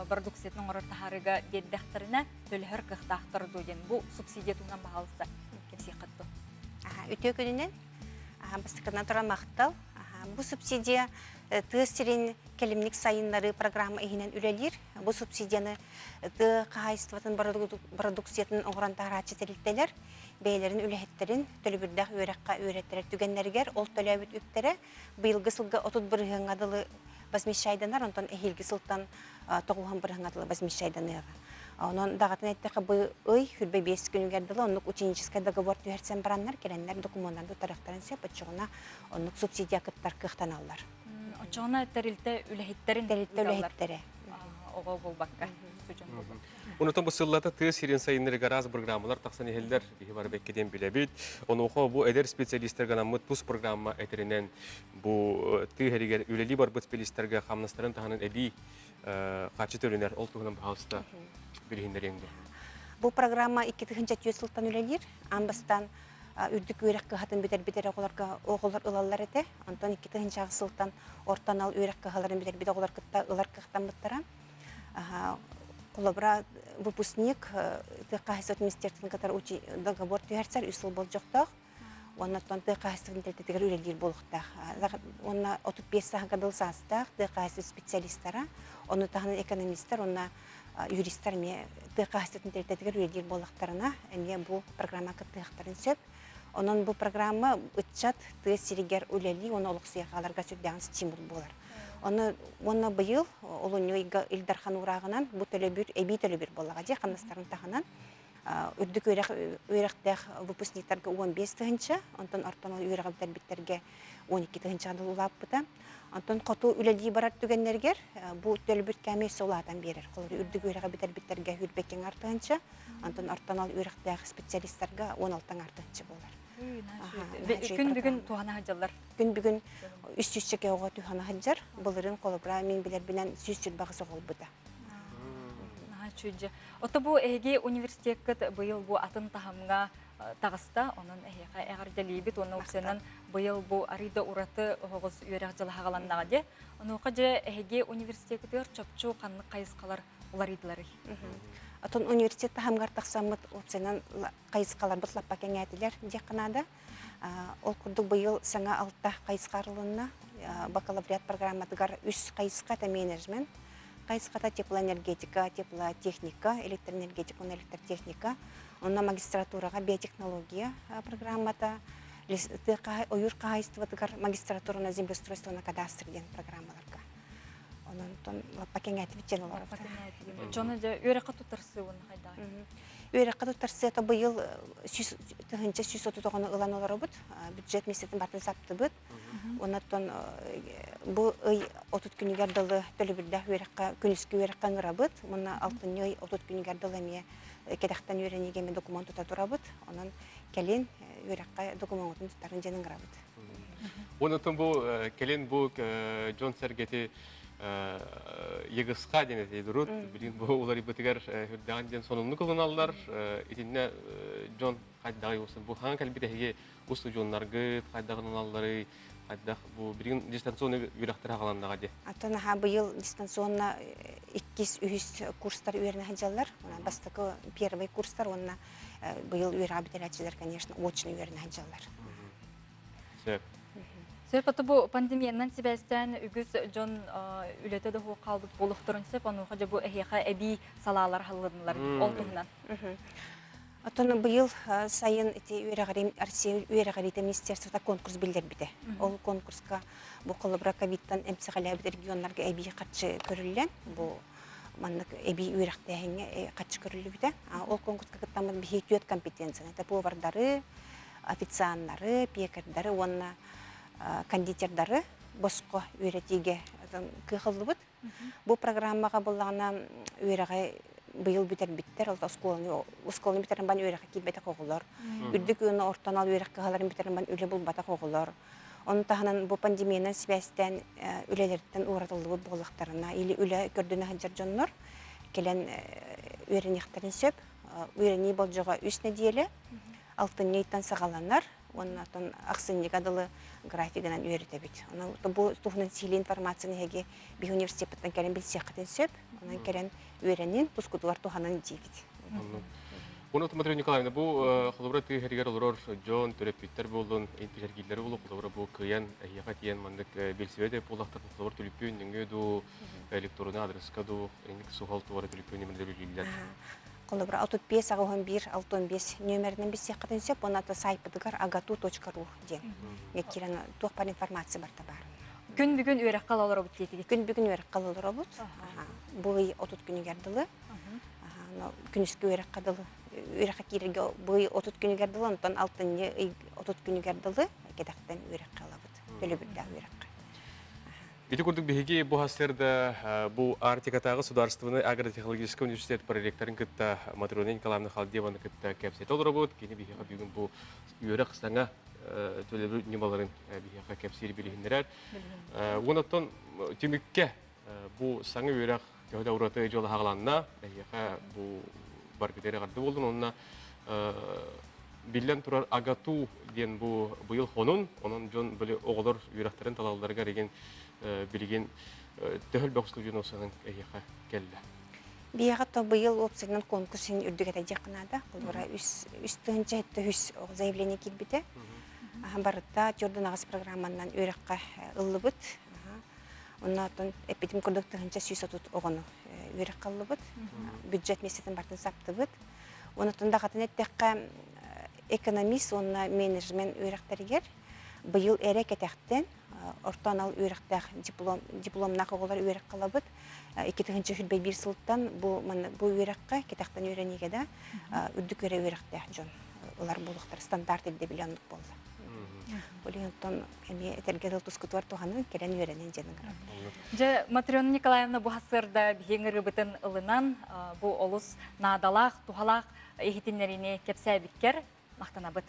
продукциятның орыр тахарыга деддәхтарына төлһөр кыхтахтар дуен. Бу субсидия туңнан баһалса кемси кытты. Үтө күнүнөн бастыкына туран мактал. Бу субсидия тыстерин келимник сайыннары программа ихинен үлелир. Бу субсидияны кайстватын продукциятын оңран тарачы телиттелер. Бейлерин үлехеттерин төлүбүрдәк үйрәккә үйрәттерер түгәннәргәр ол төләбит үттәре быелгы сылга 31 гыңадылы басмишайданар, онтон эхилги сылтан тоғылған бір ғаңатылы басмишайданыр. Онон дағатын әттіқі бұй өй хүрбе 5 күнгерділі, онлық ученическай договор түйерсен бараннар, келенлер документанды тарықтарын сеп, отчығына онлық субсидия кыттар кықтан аллар. Отчығына тәрілті үләхеттерін үләхеттері. Оғы бұл баққа. Онутон бу сыллата тыыс сирен сайыннары гараз программалар тақсан ehелдер бихи бар беккеден билебит. Онуқо бу эдер специалисттер ганамыт пус программа этеринен бу тыһеригер үлели бар бут специалисттерге хамнастарын таханын эди качы төлөнер ол тугунан баалыста билгендер еңди. Бу программа 2000 сылтан үлелер, амбастан үрдүк үйрәккә хатын битер оголарга оголар ылаллар эте. Антон 2000 сылтан ортанал үйрәккә халарын битер оголар кытта ылар кыхтан буттара. Колобра выпускник ТКХС министерствен катар учи договор түйәрсәр үсіл бол жоқтақ. Оннан ТКХС тетегер үлелер болуқтақ. Онна 35 сағадыл састақ ТКХС специалисттара, оны тағынан экономисттар, онна юристтар ме ТКХС тетегер үлелер болуқтарына әне бұл программа кыттықтарын сөп. Онан бұл программа үтчат түйесерігер үлелі, оны олық сұяқаларға сөйдеген стимул болар. Оны быйыл олуну Илдархан урагынан бу төлөбүр эби төлөбүр болага же канастарын таханан үрдүк үйрәктәх выпускниктарга 15 тыгынча, онтон ортон үйрәктәр биттерге 12 тыгынча улап бута. Онтон коту үлелии барар түгеннергер бу төлөбүр кәме соладан берер. Колор үрдүк үйрәктәр биттерге хүрбекең артынча, онтон ортон үйрәктәх специалисттарга 16 артынча болар. Күн бүгін туғана хаджалар. Күн бүгін үс-үс-чеке оға туғана хаджар. Бұлырын қолыбыра мен білер білен сүз-сүр бағыз оғыл бұда. Ота бұл әйге университет бұйыл бұл атын тағымға тағыста, оның әйге әғарда лейбет, оның өксенен бұйыл бұл арыда ұраты оғыз үйерек жылы хағаланнаға де. Оның оқа же әйге университеттер чөпчу қанлы қайысқалар олар еділері. Отон университетті хамғар тақсамыт өксенен қайысқалар бұтлап бәкен әділер де қанада. Ол күрді бұйыл саңа алтта қайысқарылығына бакалавриат программатығар үс қайысқа та менеджмент. Қайысқата теплоэнергетика, теплотехника, электроэнергетика, электротехника. Онна магистратураға биотехнология программата, ойыр қайыстыватығар магистратурына землеустройствона кадастр ден программаларға. Онан пакен әтівіттен олар. Жоны де үйрәққа тұтарсы оны қайда? Үйрәққа тұтарсы это бұйыл түгінші 139 ұлан олары бұд, бюджет месетін бартын сапты бұд. Онаттан бұл үй 30 күнігер дылы төлі бірді күніскі үйрәққа ұра бұд. Мұна 6 үй 30 күнігер дылы ме кедақтан үйренегеме документ тұта тұра бұд. Онан кәлен үйрәққа документын тұтарын женің ұра бұд. Онаттан бұл кәлен бұл Джон Сәргеті егісқа дене дейдұрыд. Білін бұл олар ебетігер хүрдіған ден сонымны қылын алылар. Етінне Джон қайдағы олсын. Бұл хаң кәлбетеге ұсты Джонларғы қайдағының алылары, қайдақ бұл білін дистанционы үйрақтыра қаландаға де. Аттан бұйыл дистанционна 200 курстар үйеріне хаджалар. Бастықы первый курстар, онна бұйыл үйер абителячилер, конечно, очный үйеріне хаджалар. Сөп. Сөп аты бу пандемиянан себәстән үгіз жон үләтә дә ху калбыт болуктырын сөп аны хәҗә бу әһәка әби салалар халлынлар олтугынан. Отон быйыл сайын үйрәгәри министерствода конкурс билдер бите. Ол конкурска бу колыбра ковидтан эмсәгәләбит регионнарга әби катчы көрүлгән. Бу маннык әби үйрәктәһенә катчы көрүлү бите. Ол конкурска кыттамын бихетүет компетенция. Это повардары, официантлары, пекардары, онна кондитерлары боско үйрәтиге кыгылыбыт. Бу программага булгана үйрәгә быйыл биттер, ол осколны битерен бан үйрәккә кибете коголор. Үрдүк уны ортанал үйрәккә халарын битерен бан үле булбата коголор. Onun tahanan bu pandemiyanın sebəstən ülələrdən uğradıldığı boğuluqlarına, ili ülə gördüğünə hıncar jonlar, gələn öyrəniyəqlərin söp, öyrəniyi bolcağa üst nediyeli, altın neytan sağalanlar, onun atın ақсынник adılı grafikindən öyrətəbit. Bu tuğunun sihli informasyonu həgi bir universitetdən gələn bilsiyəqətin söp, onun gələn öyrənin tuzkudular tuğanın deyibit. Onu Матриона Николаевна, bu xulubra tüyheriger olurur, John, Törepütter buldun, intişergilleri bulu, xulubra bu kıyan, yakat yiyen mandık bilsivede polaktır, xulubra tülüpün, nüngü du elektronu adreska du, enlik suhal tuvara tülüpün neminde bilgiler. Xulubra 35-61-65 nömerinin bir siyaqatın söp, onun adı saypıdıgar agatu.ru den. Nekiren tuğpar informasiya barda var. Gün bugün öyrək qalalar obut deydi. Gün bugün öyrək qalalar obut. Bu 30 günü gerdilı. Күнүскө өрөк кадылы өрөк кирге бый 30 күнү гардылы онтон алтынны 30 күнү гардылы кедактан өрөк калабыт төлөбүдө өрөк. Бити курдук биһиги бу хастерда бу Артикатагы государственный агротехнологический университет проректорын кытта Матриона Николаевна Халдиеваны кытта кепсет олорбут кини биһига бүгүн бу өрөк саңа төлөбү немаларын биһига кепсери билигиндерер. Онотон түмүккө бу саңа өрөк Кöyde uğratı jolu hağlanna, bu barketeri gardı oldun, onunla bilden turar agatu diyen bu yıl onun jon böyle oğulur yüreklerin talallarına regen bilgin töhül bakışlıcın olsanın geldi. Bir yağıtta bu yıl opsiyonel konkursun ürdügete yakınada, kulvara üstünce hette hüs zayibleni kilbide. Barıtta Jordan Ağız programından öğrekka ıllıbıt. Ondan epidim kurduklarınca süsatut oğunu örek kalıbıt, büdjet mesleğinden bartın saptıbıt. Ondan da katın ettekka ekonomist, onunla menajmen örekteriger. Bu yıl erek etekten, ortanal örekter diplomnak oğular örek kalıbıt. 2001 sılttan bu örekka ketekten öğrenige de ürdük örekter jon. Olar buluklar standart elde bilanlık boldu. Олентон эми этергедел тускутуар туханын келен үйренен женин граб. Же Матриона Николаевна бу хасырда бихеңер бытын ылынан бу олус надалах, тухалах эхитиннерине кепсәбиккер мактанабыт.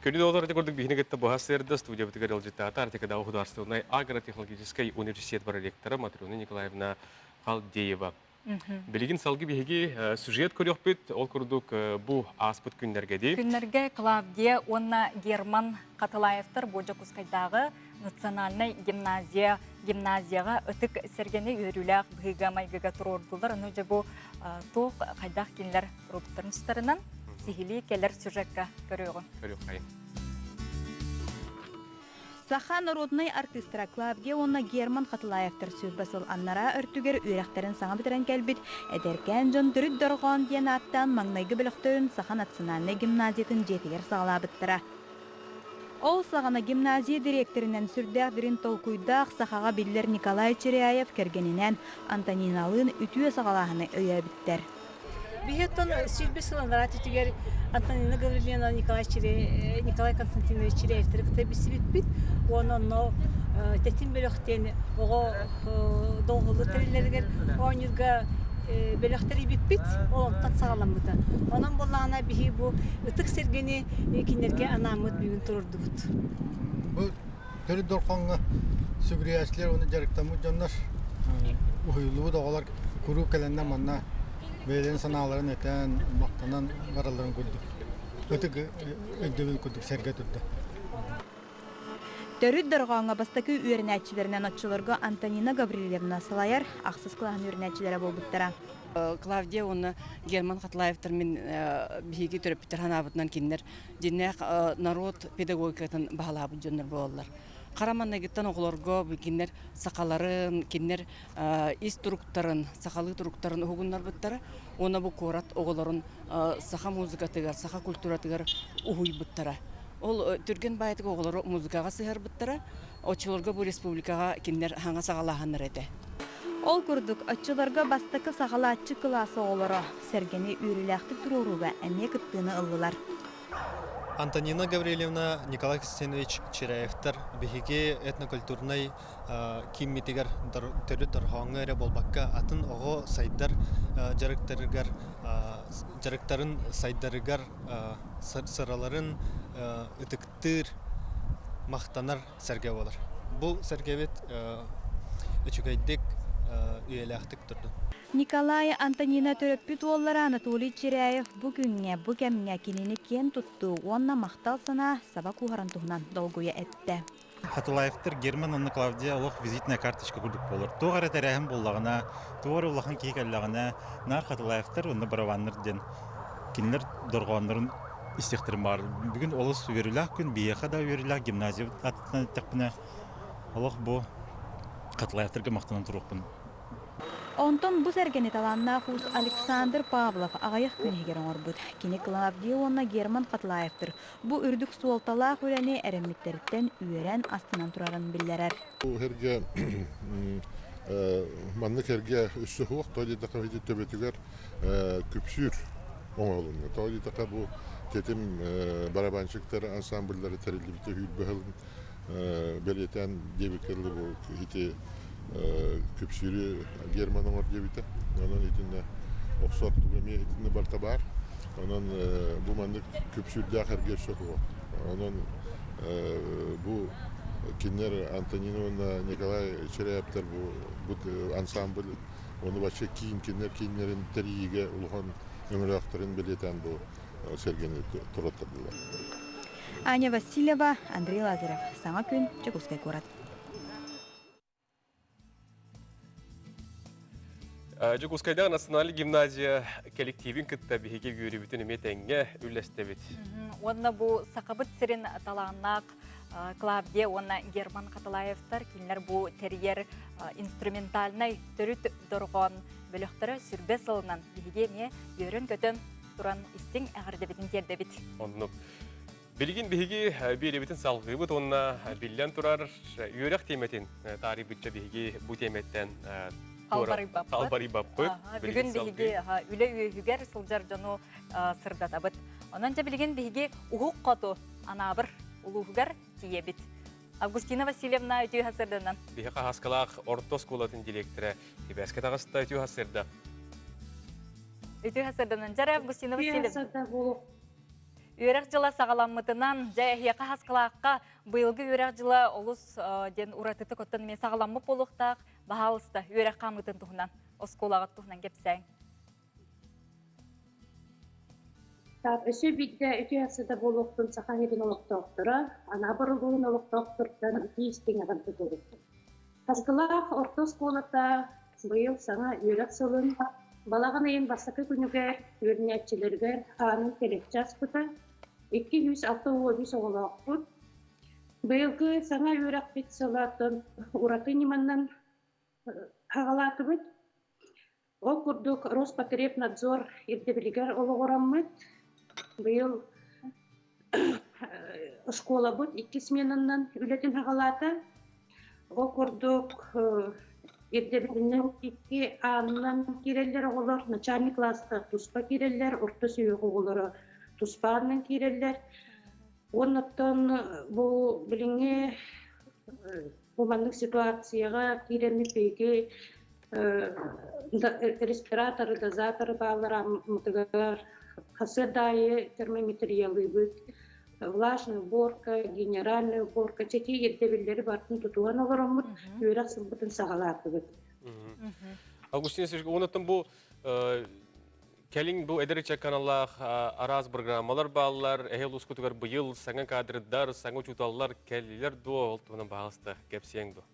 Көнү долларды көрдүк бихинегетте бу хасырда студия битигер алжыта Артикада государственный агротехнологический университет проректоры Матриона Николаевна Халдиева. Билигин салгы биһиги сюжет көрөкпүт, ол көрдүк бу аспыт күннерге ди. Күннерге Клавдия Онна Герман Катылаевтар Боджа Кускайдагы национальный гимназияга өтүк сергени өрүләк быга майгага турдулар. Аны же бу тоқ кайдак кинлер роботтарын старынан сихили келер сюжетка көрөгөн. Саха народный артистра Клавдия Онна Герман Катылаевтар сөйбасыл аннара өртүгер үйрәктерин саңа бітірен кәлбит, әдеркен жон дүрүт дорған ден аттан маңнайгы біліқтөрін Саха национальный гимназиятын жетігер сағалабыттыра. Ол Сағана гимназия директоринен сүрдәк бірін толкуйдақ Сахаға биллер Николай Черяев кергенінен Антониналын үтüе сағалағыны өйәбіттер. Бихеттон сүйбесіландыра түтігер Антонина Гаврилена Николай Константинович Черяевтер кіті бісі бит. Onun tetin bölükten o doğulu terlerger onurga bölükleri bit ondan sağlamdı. Onun bollağına bihi bu ıtık sergeni kinlerge anamut bugün tururdu. Bu törü dorqanğa sügriyaslar onu jarıktamı jonlar uyulu dağlar kuru kelenden manna belen sanaların eten baktanan garaların gördük. Ötüge ödevin gördük serge tuttu. Төрүт дорғаңа бастакы үйренәтчілерінен атчыларға Антонина Гаврилевна Салаяр ақсыз қылағын үйренәтчілері болбыттыра. Клавдия оны Герман Хатлаевтар мен биһиги төрөпүтер ханабытынан киннер диннек народ педагогикатын баһалабы жөннөр болалар. Караманнагыттан оголорго киннер сакаларын, киннер иструктарын, сакалы туруктарын угуннар буттары, оны бу корат оголорун саха музыкатыгар, саха культуратыгар угуй буттара. Ол түрген байтык оголору музыкага сыгар буттара, очолорго бу республикага киннер хаңа сагалаханнар эте. Ол күрдік атчыларға бастықы сағалатчы класы олары сәргені үйріләқтік тұруруға әме күттіні ұлылар. Антонина Гаврилевна, Николай Константинович Черяевтар бихиге этнокультурный киммитигер төрі дұрғаңы әрі болбаққа атын оғы сайдар жарықтарын сайдарыгар сыраларын үтіктір мақтанар сәрге болар. Бұл сәргебет үчігайдек үйеләқтік тұрды. Николай Антонина төрөппүт оллары Анатолий Черяев бүгінге кемге кинини кен тұтты, онна мақталсына сабак уғаран тұғынан долгуя әтті. Хатулаевтар Герман Анна Клавдия олық визитная карточка күрдік болыр. Тоғары тәрәхім болағына, тоғары олақын кейкәліғына, нар Хатулаевтар онны бараваннырден кинлер дорғанларын истектірім бар. Бүгін олыс үйеріләк күн, бейеқа да үйеріләк гимназия аттынан тәқпіне олық бұл Хатулаевтарға мақтанан тұрықпын. Онтон бұ сәргені таланна хус Александр Павлов ағайық күнегерін орбыд. Кені Клавдия онна Герман Хатлаевтыр. Бұ үрдік суалталақ өләне әрімметтеріттен үйерен астынан тұрарын білдерер. Бұл herge manlık herge üstü huq, toydi taqa hidi töbetüger küpsür oğulun. Toydi taqa bu tetim barabançıktar ansambulları terilli biti hülbühülün belirten debikerli bu hiti küpsürü German'ın orada bite. Onun itinde oksor tugamiye itinde barta bar. Onun bu manlık küpsürde herge üstü huq. Onun bu kinler Antoninova, Nikolay Черяевтар bu ansambl onu başka kinlerin teriğe uluhan ömürlüklerin belirten bu sergini turattılar. Аня Васильева, Андрей Лазарев. Саңа күн, Чекускай город. Чекускайда национальный гимназия коллективин кытта биһиге үйрі бүтін еметенге үлләстебет. Онна бу сақабыт сирин талағынақ Клавдия, онна Герман Хатлаевтар, кинлер бу терьер инструментальный түріт дұрған бөліқтері сүрбе сылынан биһиге не үйрін көтін туран истин әғірдебетін тердебет. Оннық. Білген биһиги беребетін салғыбыт, онна білден тұрар үйрек теметен тарих бүтчі биһиги бу теметтен Қалбары баппы. Бүгін биһиги үлі үйігер сылжар жону сырдатабыт. Онан жа білген биһиги ұғық қоту анабыр улуғығар тиебит. Августина Васильевна өтүй хасырдынан. Биһи қағасқалақ орто сколатын директоры Тибәске тағыста өтүй хасырда. Өтүй хасырдынан жара Августина Васильевна. Үйрек жыла сағаламмытынан жай әхияқа хасқалаққа бұйылғы үйрек жыла олыс ден ұратыты көттін мен сағаламмы болуқтақ бағалысты үйрек қамытын тұғынан, осколағат тұғынан кепсәйін. Өсі бидді өте асыда болуқтың сақан ерін олықтауқтыра, ана бұрылуын олықтауқтырдан өте істен ағанты болуқтың. Хасқалақ орта осколата бұйыл саңа үйрек сылын балаған айын басақы күнігер, өрнәтчілергер қанын келекчас бұта, 260 оғылақ бұд. Бұйылғы саңа үйрек бет сылатын ұраты неманнан қағалаты бұд. Ол күрдік Роспотребнадзор ердебілігер олы ораммыд. Бұйыл школа бұд 2 сменаннан үлетін қағалаты. Ол күрдік ердебілінен 2 анынан керелер олар, начальник класста туспа керелер, орта сүйігі олары туспанын керелер. Онықтан бұл біліңе бұмандық ситуацияға керемет бейге респираторы, дозаторы бағалар амытығар, қасы дайы термометриялы бұд, влажный уборка, генеральный уборка, чеки ердебелері бартын тұтуған олар омыд, үйрек сылбытын сағалаты бұд. Августина Сергей, онықтан бұл Кәлін бұл әдірі каналлах араз программалар бағалар, әйел ұскутығар бұйыл, саңа кадрыдар, саңа чуталлар, кәлілер дуа олтығынан бағалысты кәпсең ду.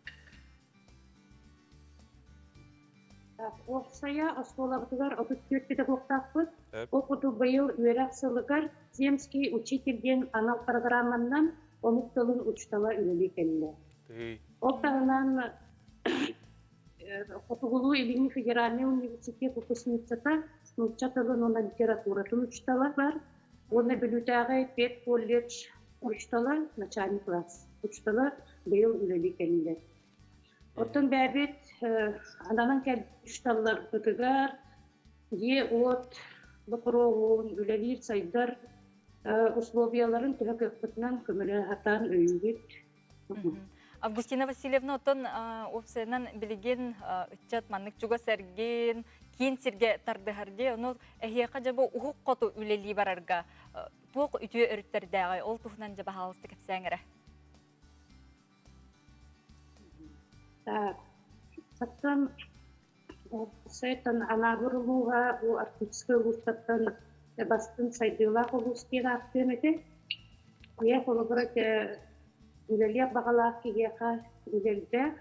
Оксая осколабытыгар 34 педагогтакпыт. Эп. Окуту быйыл үераксылыгар земский учительден анал программанан омукталын учтала үлели келді. Ол тағынан Котугулу Илини федеральный университет выпускницата учталын она литературатын учтала бар. Оны білутағы 5 колледж учтала начальный класс. Учтала быйыл үлели келді. Оттон бәбет ананың кәлішталлар бұтығар, де от, бұқыроғуын, үлелер, сайдар, условияларын түлі көппітінен көмірі хатан өйгет. Августина Васильевна, оттон опсайынан білген үтчат маннык чуга сәрген, кейін серге тардығарде, оны әхияқа жабы ұхық қоту үлелі барарға, бұқ үтіе өріттердегі, ол тұхынан жабы халысты кәпсәңірі. Саттан сайтан анагурулуга у артистская лустаттан бастын сайдыла холустера актемете. Я холобрат үлелия багалак кигеха үлелде.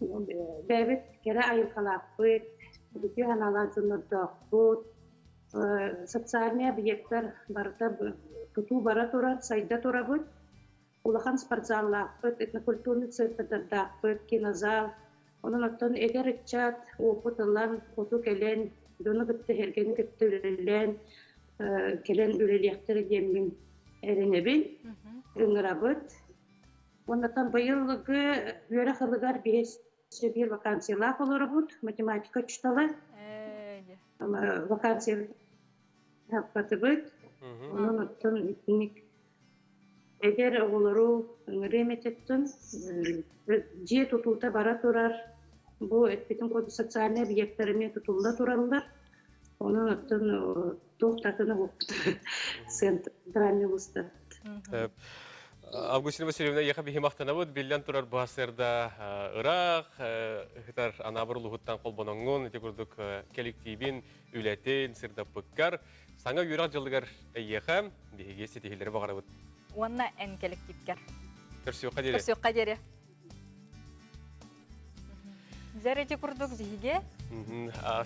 Бәбет кере айылкалакпыт, бүті ханалар жонордоқпыт, социальный объекттар барда туту бара турар, сайда турабыт. Улахан спортзаллақпыт, этнокультурный центрдардақпыт, кинозал. Onun оттан эгер итчат, опытылан, фото келен, доны гытты херген гытты үлелен, келен үлелектері дембин әрінебін, үңірабыт. Оннатан байылығы өре қылығар бір вакансиялақ оларыбыт, математика чүталы. Вакансия хаппатыбыт. Onun оттан итінік эгер олару ремететтін, же тутулта бара турар, бу этпетин коду социальный объекттерине тутулда туралдар, onun оттан тоқтатыны опыты центральный уста. Августина Васильевна, яха бихи мақтанабыд, биллян турар басырда Ирақ, хитар анабырлы хуттан қолбоныңын, текурдук коллективин, үләтен, сырдаппыккар. Саңа юрақ жылдығар яха, бихиге сетихилері бағарабыд. Уанна ән коллективкер. Көрсіуққа дере? Көрсіуққа дере. Зәреті күрдік жиге?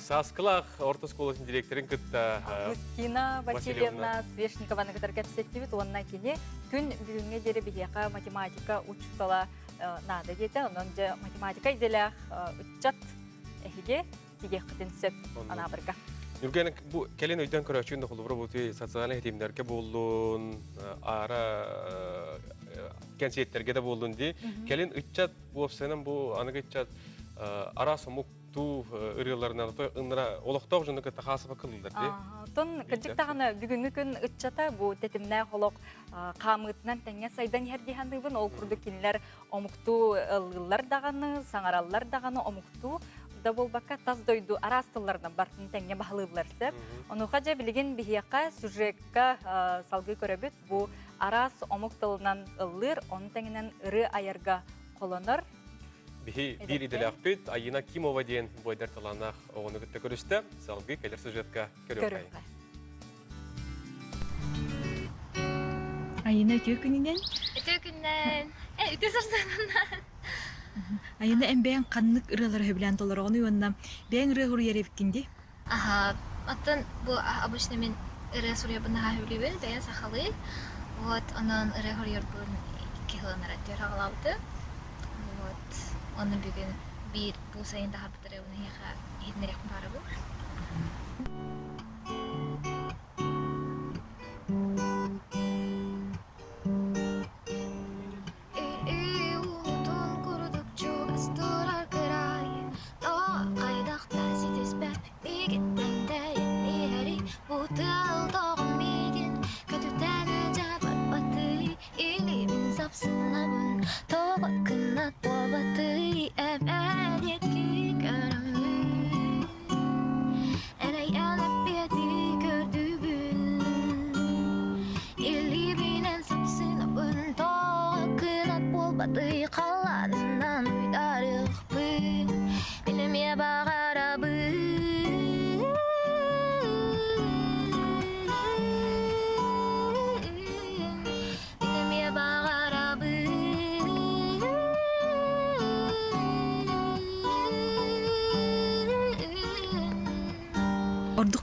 Саскылақ орта сколасын директорын күтті Августина Васильевна Свешникованы күтір кәпсеттебет, онна кене күн бүгінге дере бігеқа математика учтала нады деді. Онын же математика иделях үтчат әхіге тиге қытын сөп анабырға. Евгений, bu kelin öйден көрәчүн холубра бу социаль хетимдерге болдун, ара кенсиеттерге де болдун ди. Келин үтчат бу опсенен бу аныгы үтчат ара сомукту ырыларынан ынра олокток жөнүкө тахасыпа кылдыр ди. Тон кырдыктаганы бүгүнкү күн үтчата бу тетимне холок камытынан теңе сайдан хердихандыбын ол курдук кинилер омукту ыллар даганы, саңараллар даганы омукту да болбакка таз дойду арастыларынан бартын тәңе бағылылар сәп. Оны қажа білген бігеқа сюжетка салғы көрөбіт. Бұ арас омық тылынан ыллыр, оның тәңінен ыры айарға қолоныр. Бігі бір иделі ақпет, айына Кимова дейін бойдар таланақ оғыны күтті көрісті. Салғы келер сюжетка көріп қай. Айына өте күнінен? Өте күнінен. Өте сұрсанынан. Айына әмбәйін қаннық ұрылары хөбілән толырағыны өңінна бәйін ұры ғұры еревкенде? Аха, аттан бұл обычно мен ұры сұрябынна хөбілі бәйін сақалы. Вот, онын ұры ғұры ербін 2 ғылынар әттер ағылауды. Вот, оның бүгін бір бұл сайында харбытыры оны еға едінерек бары бұл.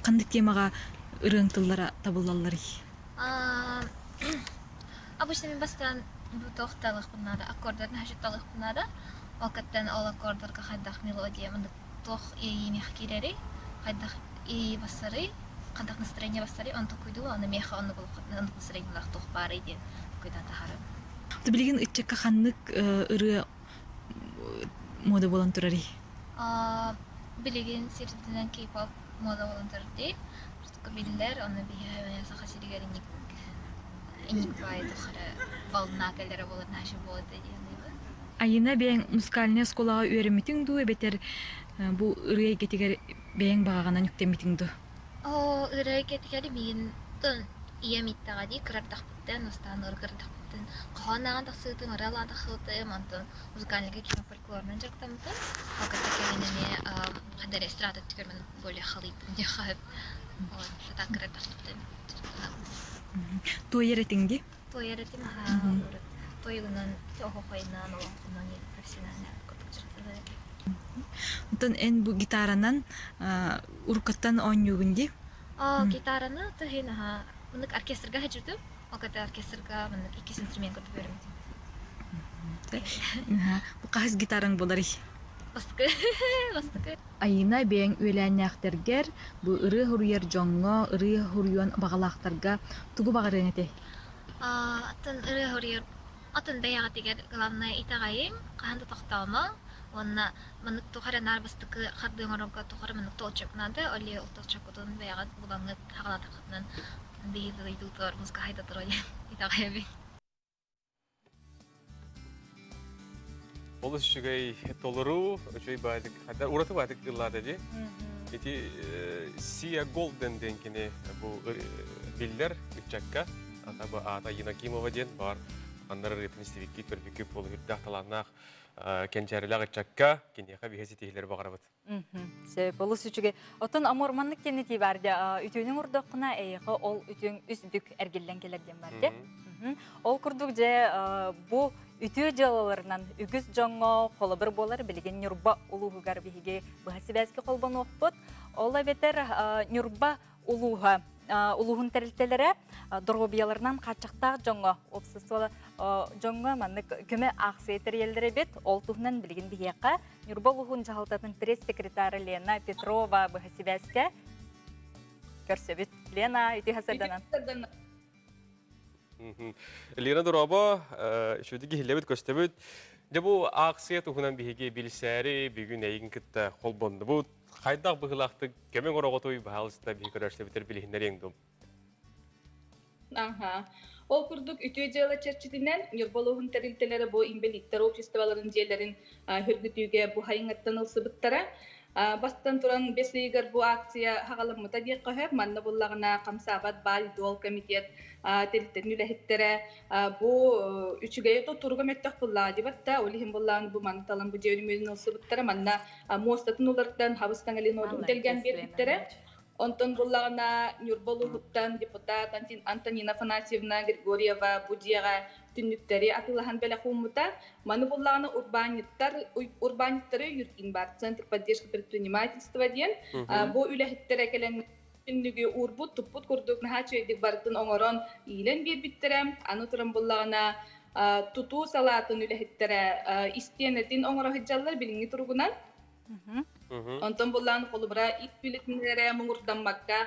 кандык темага ырыңтыллара табылалар. Обычно мен бастан бу тохталык бунада аккордların хажытталык бунада. Вакыттан ол аккордlarга хайдах мелодия мындык тох иймех кирери, хайдах и басары, кандак настроение басары, он токуйду, аны меха аны булып настроение лах тох бар иден. Куйдан тахары. Ты билген итчекка ханнык ыры мода болан турари. Билеген сирдинен K-pop мода болан турди. Просто биллер аны бия саха сиригеринник иник байды хара волна келдер болар наши болады дигән. Айына бең музыкальная школага үйрәнмитиң ду, бетер бу ырый кетигер бең багагана нүктәмитиң ду. Ырый кетигер мен тон иемиттага ди кырдак биттен, устан ыргырдак биттен. Каланаган тасытын аралада хылты, мантон музыкальный кино фольклорный жактамты. Вакытта келгенеме кадар эстрада түгөрмөн более халыйт дихат. Вот, так кырдак биттен. Той еретиңди? Той еретим тойгунан тохойнан олонкунан профессиональный куртук. Онтон эн бу гитаранан уркаттан ойнугунди? Гитараны тохейна мынык оркестрга хажырдым. Оката оркестрга мынык 2 инструмент көтүп берем. Бу кайсы гитараң болари? Бастыкы. Айына бең үйләнәктергер бу ыры хуруяр жоңго, ыры хуруян багалактарга тугу багырын эте. Атын ыры хуруяр атын баягы тигер главная итагайым каһанды тохталма. Онна мынык тухара нарбастыкы хардыңоронга тухара мынык толчок нады, оле толчокотун баягы булаңы хагалатакытнан бейди идутор музыка хайда турой итагайым. Олыс шүгей толыру, өчөй бадык, хаддар ураты бадык ыллады де. Эти Сия Голден денкіне бұл биллер үтчакка, атабы Ата Янакимова ден бар. Андар рытыныстевикки төрбікі полы үрдақ таланнақ кенчәрілі үтчакка, кенеға бігесі тегілер бағарабыд. Сөп, олыс үчіге. Отын аморманлық кенеті барды, үтінің ұрдақына әйіғы ол үтің үздік әргелден келерден барды. Ол күрдік же бұл үтіе жалаларынан үгіз жоңго қолы бір болар білген нүрба улуғығар бейге бұхасы бәзгі қолбан оқпыд. Ола бетер нүрба улуғын тәрілтелері дұрғыбияларынан қачықтақ жоңго опсысуалы жоңго маннық көмі ақсетер елдері бет. Ол тұғынан білген бейеқа нүрба улуғын жағалтатын пресс-секретары Лена Петрова бұхасы бәзгі көрсе бет. Лена, үті хасарданан. Лена Дурабо, шөдігі хилебет көстебет. Де бұл ақсия тұғынан бейге білсәрі бүгін әйгін кітті қолбонды бұл. Қайдақ бұғылақты көмен орағытой бағалысында бейге көрәштебетер білігіндер еңдім. Ол күрдік үтіе жайлы чәрчетінен Нұрболуғын тәрілтелері бұл имбелиттер обществаларын жерлерін хүргітуге бұл хайыңаттан ұлсы бұттара. Бастан туран беслигер бу акция хагаламыта диye қойып, манна буллагына камсабат бал дол комитет телтен үлехиттере бу үчүгей турга меттек булла дибатта олихим буллагын бу манталан бу жөнүмүнүн сыбыттара манна мостатын улардан хабыстан элин отелген берттере. Онтон буллагына Нурболугуттан депутат Антонина Афанасьевна Григорьева Будияга түннүктери атылахан беле хумута маны буллагына урбаниттары юркин бар Центр поддержки предпринимательства диен бу үлехиттере келен түннүгү урбут туппут курдук нахачойдик бартын оңорон илен бирбиттере аны туран буллагына тутуу салатын үлехиттере истиенетин оңоро хыджаллар билинги тургунан Онтон буллан холубра ит билетинлere муңурданмакка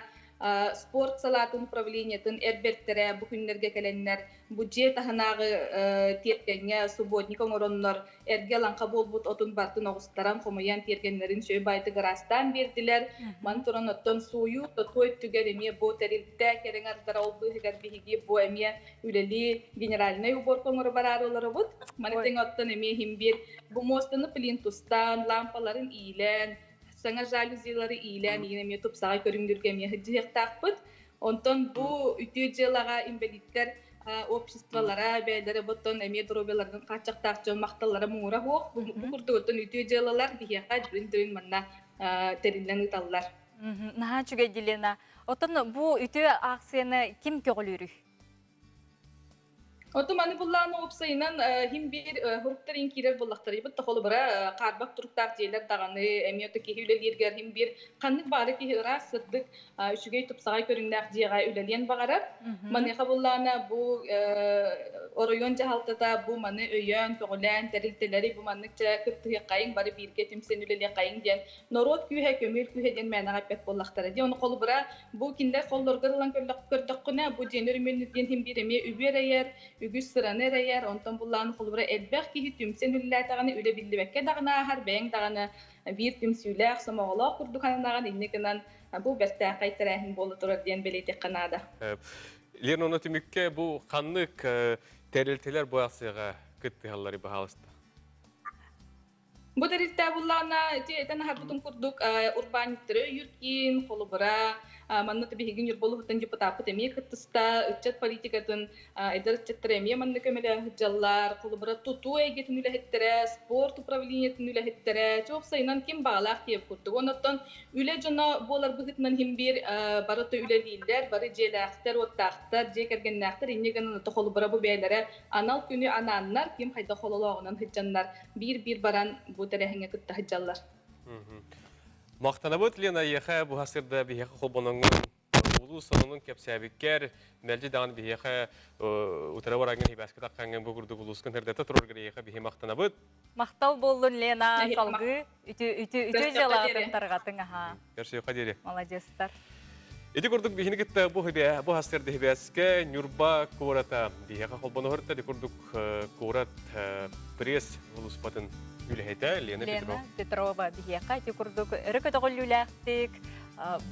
спорт салатын управлениятын эрбертере бу күннерге келеннер бюджет таханагы тиергенге субботник оңороннор эргеланка болбут отун бартын огустаран комоян тиергенлерин шөй байты гарастан бердилер ман туран оттон суу той түгереме бу терилте кереңардара олбу хигер биги бу эме үлели генеральный уборка оңоро барарылары бут манетен оттон эме химбир бу мостаны плинтустан лампаларын ийлен саңа жалюзилары ийлен иеме тупсага көрүңдүргеме хыжыктакпыт онтон бу үтү жылага инвалидтер обществолара бәдәре боттон эме дробелардан качактак жон макталлары муңура хок бу курдуттан үтү жылалар бияка дүн манна терилен таллар наха чуга дилена отон бу үтү акцияны ким көгөлүрү Otu mani bullağını opsayınan him bir huruktarin kirer bullaqtarı bu taxolu bara qarbaq turuqtar jeler dağını emiyotaki hülelerger him bir qanlık bari ki hıra sırdık üçügey tupsağay körüngdaq jeğay üleliyen bağarab. Mani qabullağına bu oroyon jahaltada bu mani öyön, toğulan, terilteleri bu manlıkça kırtığı qayın bari birge tümsen üleliye qayın diyen norot kühe kömür kühe den mena qapet bullaqtarı diye onu qolu bara bu kinder qollorgarılan kördaqına bu jenerümün diyen him bir emiye übereyer ügüs sıranı ereyer, ondan bullağını kulubura elbək ki tümsen ülüler dağını üle bildibekke dağına, har beğen dağını bir tümsüylək, somoğla kurduk anadağın innekinden bu bəstə qaytırağın bolu durur diyen beleytek kanada. Lerin onu tümükke bu kanlık terilteler bu asıga kıttıhalları bahalısında. Bu terilteler bullağına eten harbutun kurduk urbanitleri yürtkin, kulubura, manna tabi higin yurbolu hutan jipatapı temiye kıttısta, ıçat politikatın eder ıçattıremiye manna kömele hıcallar, kulubura tutu egetin üle hettere, sport upravliniyetin üle hettere, çok sayınan kim bağlaq diye kurduk. Ondan üle cana bolar bıhıtnan him bir barata üle liiller, bari jelaktar, ottaqtar, jekergennaktar, inneganın ıtı kulubura bu beylere anal günü ananlar, kim hayda kololağınan hıcanlar, bir baran bu terehine kıtta hıcallar. Maqtanabıt Lena yeğe bu hasırda bir yeğe kolbanının ulu sonunun kepsəbikkər məlci dağın bir yeğe utara varagın hibəski taqqanın bu gurdu uluskın hırdata turur yeğe bir maqtanabıt. Maqtal bollun Lena salgı ütü jalağın tarğatın aha. Görüşü qadiri. Молодецтар. Эти курдук бихини китта бу хастер дехбеске нюрба курата биһага холбоно хорта ди курдук курат пресс улуспатын үлехете Лена Петрова биһага ди курдук рекотогол үлехтик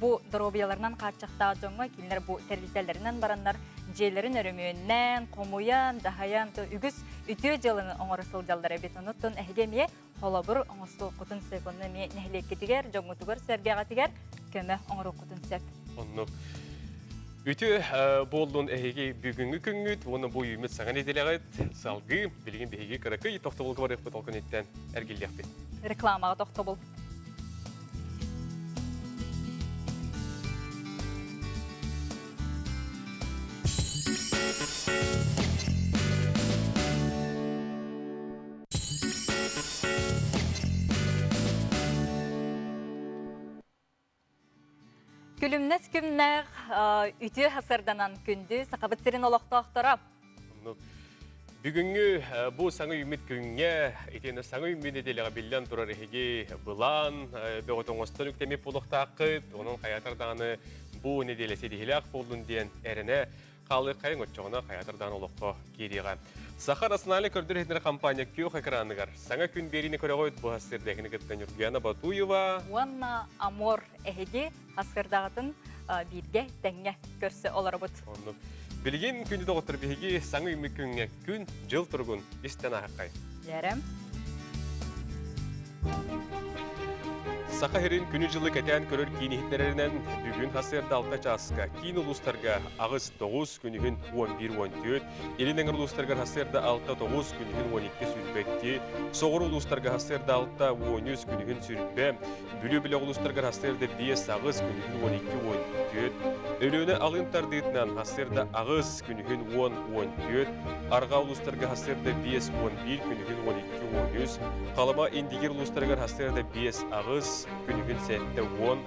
bu dorobiyalarından qaçaqta joңга кинлер bu terlitelerinden baranlar jellerin örümünden komuyan dahayan ügüs ütü jalını oңоросул жаллар бетонуттун эхгемие холобур оңостул кутун секонны нехлекетигер жоңутугар сергагатигер көмө оңору кутун сеп. Onu ütü boldun ehegi бүгүнгү күнгүт, onu bu ümit sagan edelegt, salgı bilgin behegi karakı toxtobulgu var epet olkun etten ergillekti. Reklamaga toxtobul. Külümnes kümnär ütü hasırdanan kündü saqabıtların oloqtaqtara. Бүгүнгү bu saňy ümit güňe etene saňy ümit ediligi billen turar ehegi bulan begotoňostan üktemep boluqtaqyt, onun hayatardaany bu nedelesi dihilaq boldun diyen erine qaly qayın öççoguna hayatardan oloqqa geriga. Sahar asnaly kördür etner kampanya köy ekranıgar. Saňa gün berini köregoýt bu hasırdagini gitden Yurgana Batuyeva. Wanna amor ehegi hasırdagyn birge teňe görse olarabıt. Bilgin kündü doktor bihigi saňy ümit güňe gün jyl turgun istan ahaqay. Yarem. Sakahirin günü jyly keten körür kinihitlererinden bugün hasırda alta çaska kin ulustarga ağız 9 günühün 11-14 elinin ulustarga hasırda alta 9 günühün 12 sürbetti soğur ulustarga hasırda alta 13 günühün sürbe bülü ulustarga hasırda 5 ağız günühün 12-14 ölüne alıntardıtnan hasırda ağız günühün 10-14 arga ulustarga hasırda 5-11 günühün 12-13 kalama indigir ulustarga hasırda 5 ağız günühün 7-10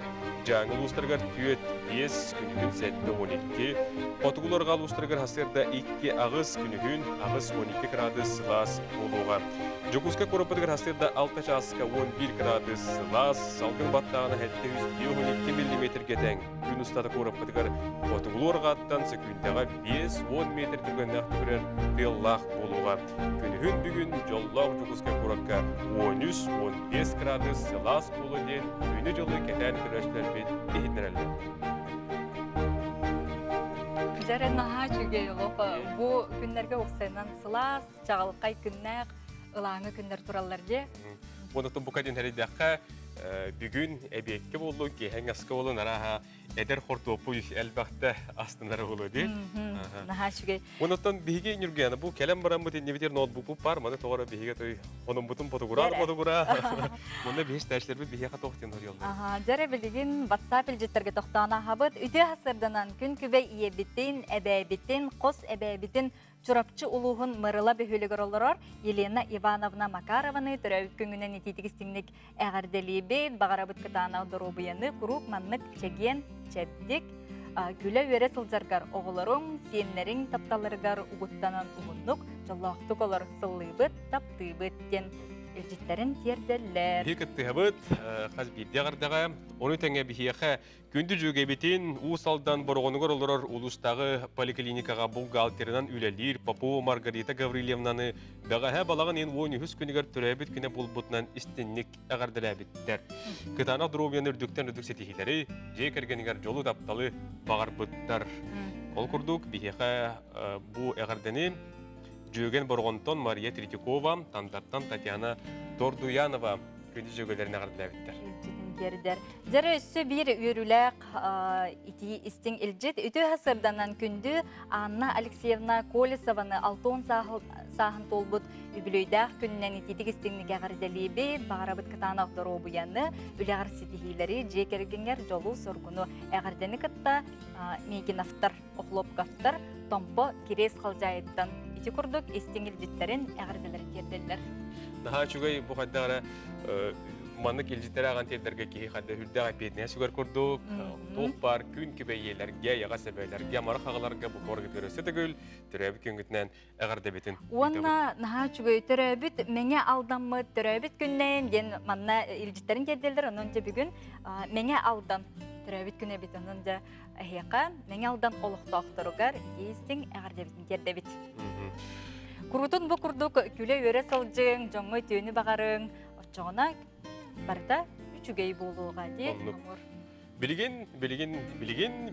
Жаңыл ұстырғар түйет 5 күнігін 7-12, Потығыларға ұстырғар hasırda 2 ağız günühün ağız 12 gradus Celsius болуға. Жокуска көріпідігір hasırda 6 жасқа 11 gradus Celsius, салқын баттағына 712 мм кетен. Күн ұстады көріпідігір Потығыларға аттан секундаға 5-10 метр түргеннақ түрер беллақ болуға. Күнігін бүгін жоллақ жокуска көріпқа 13-15 gradus Celsius болу ден күні жылы кетен күрәштер Jaren naha çünkü bu günlerge oksaynan sılas, çağılıqay günler, ılağını günler turallarca. Ondan bu kadın heridiyakka bugün ebekki oldu ki hengaska olun araha eder hortopu elbette aslında oldu değil. Naha çünkü. Ondan bihige Yurgana bu kelem baran bu dinlevidir notebook var mı? Doğru bihige toy onun bütün fotoğraf. Bunda bir işler bir bihige toxtun oluyor. Aha, jare bilgin WhatsApp iljetlerge toxtana habıt ütü hasırdanan gün kübe iyebitin, ebebitin, qos ebebitin чурапчы улуғын мырыла бөхөлігір олырар Елена Ивановна Макарованы түрәуіт күнгінен ететігістіңнік әғарделейбет, бағарабыт кытана дұрубыяны, күрук маннық чеген, чәбдік, күлі өре сылжаргар оғылырың, сеннерің тапталыргар ұғыттанан ұғыннық, жаллақтық олар сыллыбыт, таптыбыт ден Элжиттерин терделлер. Хикеттебет, хаз бидде гардага, оны теңе бихиеха күндү жүгө битин усалдан боргонугор олорор улустагы поликлиникага бухгалтеринан үлелир Папу Маргарита Гаврилевнаны багаха балаган ен 13 күнүгөр төрөбүт күнө булбутунан истинник агардылабиттер. Кытана дробияны үрдүктен үрдүксетихилери, же кергенигер жолу тапталы багарбыттар. Ол курдук бихиеха бу агарданы Жүген Боргонтон Мария Третьякова, Тандартан Татьяна Тордуянова күнді жүгелеріне ғардылай біттер. Жәрі өссі бір үйріләк ити істің үлжет. Үті ғасырданан күнді Анна Алексеевна Колесованы 6 сағын толбыт үбілөйдәқ күнінен итетік істіңні ғардылай бет, бағарабыт кытаны ақтыру бұяны, үләғар сетихилері жекергенер жолу соргуну әғардені кытта мейген автар, оқлоп кафтар, томпо керес қалжайыттан Курдук истиңил життерин әгәрделерин терделлер. Наха чугай бу хаддара маннык илҗиттер аган тердерге ки хадда хүрдә апетне сүгәр курдук. Топ бар күн кибәйләргә, яга сәбәйләргә, мархагаларга бу коргы төрөсө төгүл, төрәбит күнгүтнән әгәрдә битен. Уанна наха чугай төрәбит меңә алданмы төрәбит күннән ден манна илҗиттерин терделлер, оннан бүгүн меңә алдан төрәбит күнә бит оннан да әһәка меңә алдан олуктактырыгар истиң әгәрдә битен тердебит. Курутун бу курдук күле өре сылжың, жоңы түйіні бағарың, отчоғына барда үчүгей болуға де. Билигин,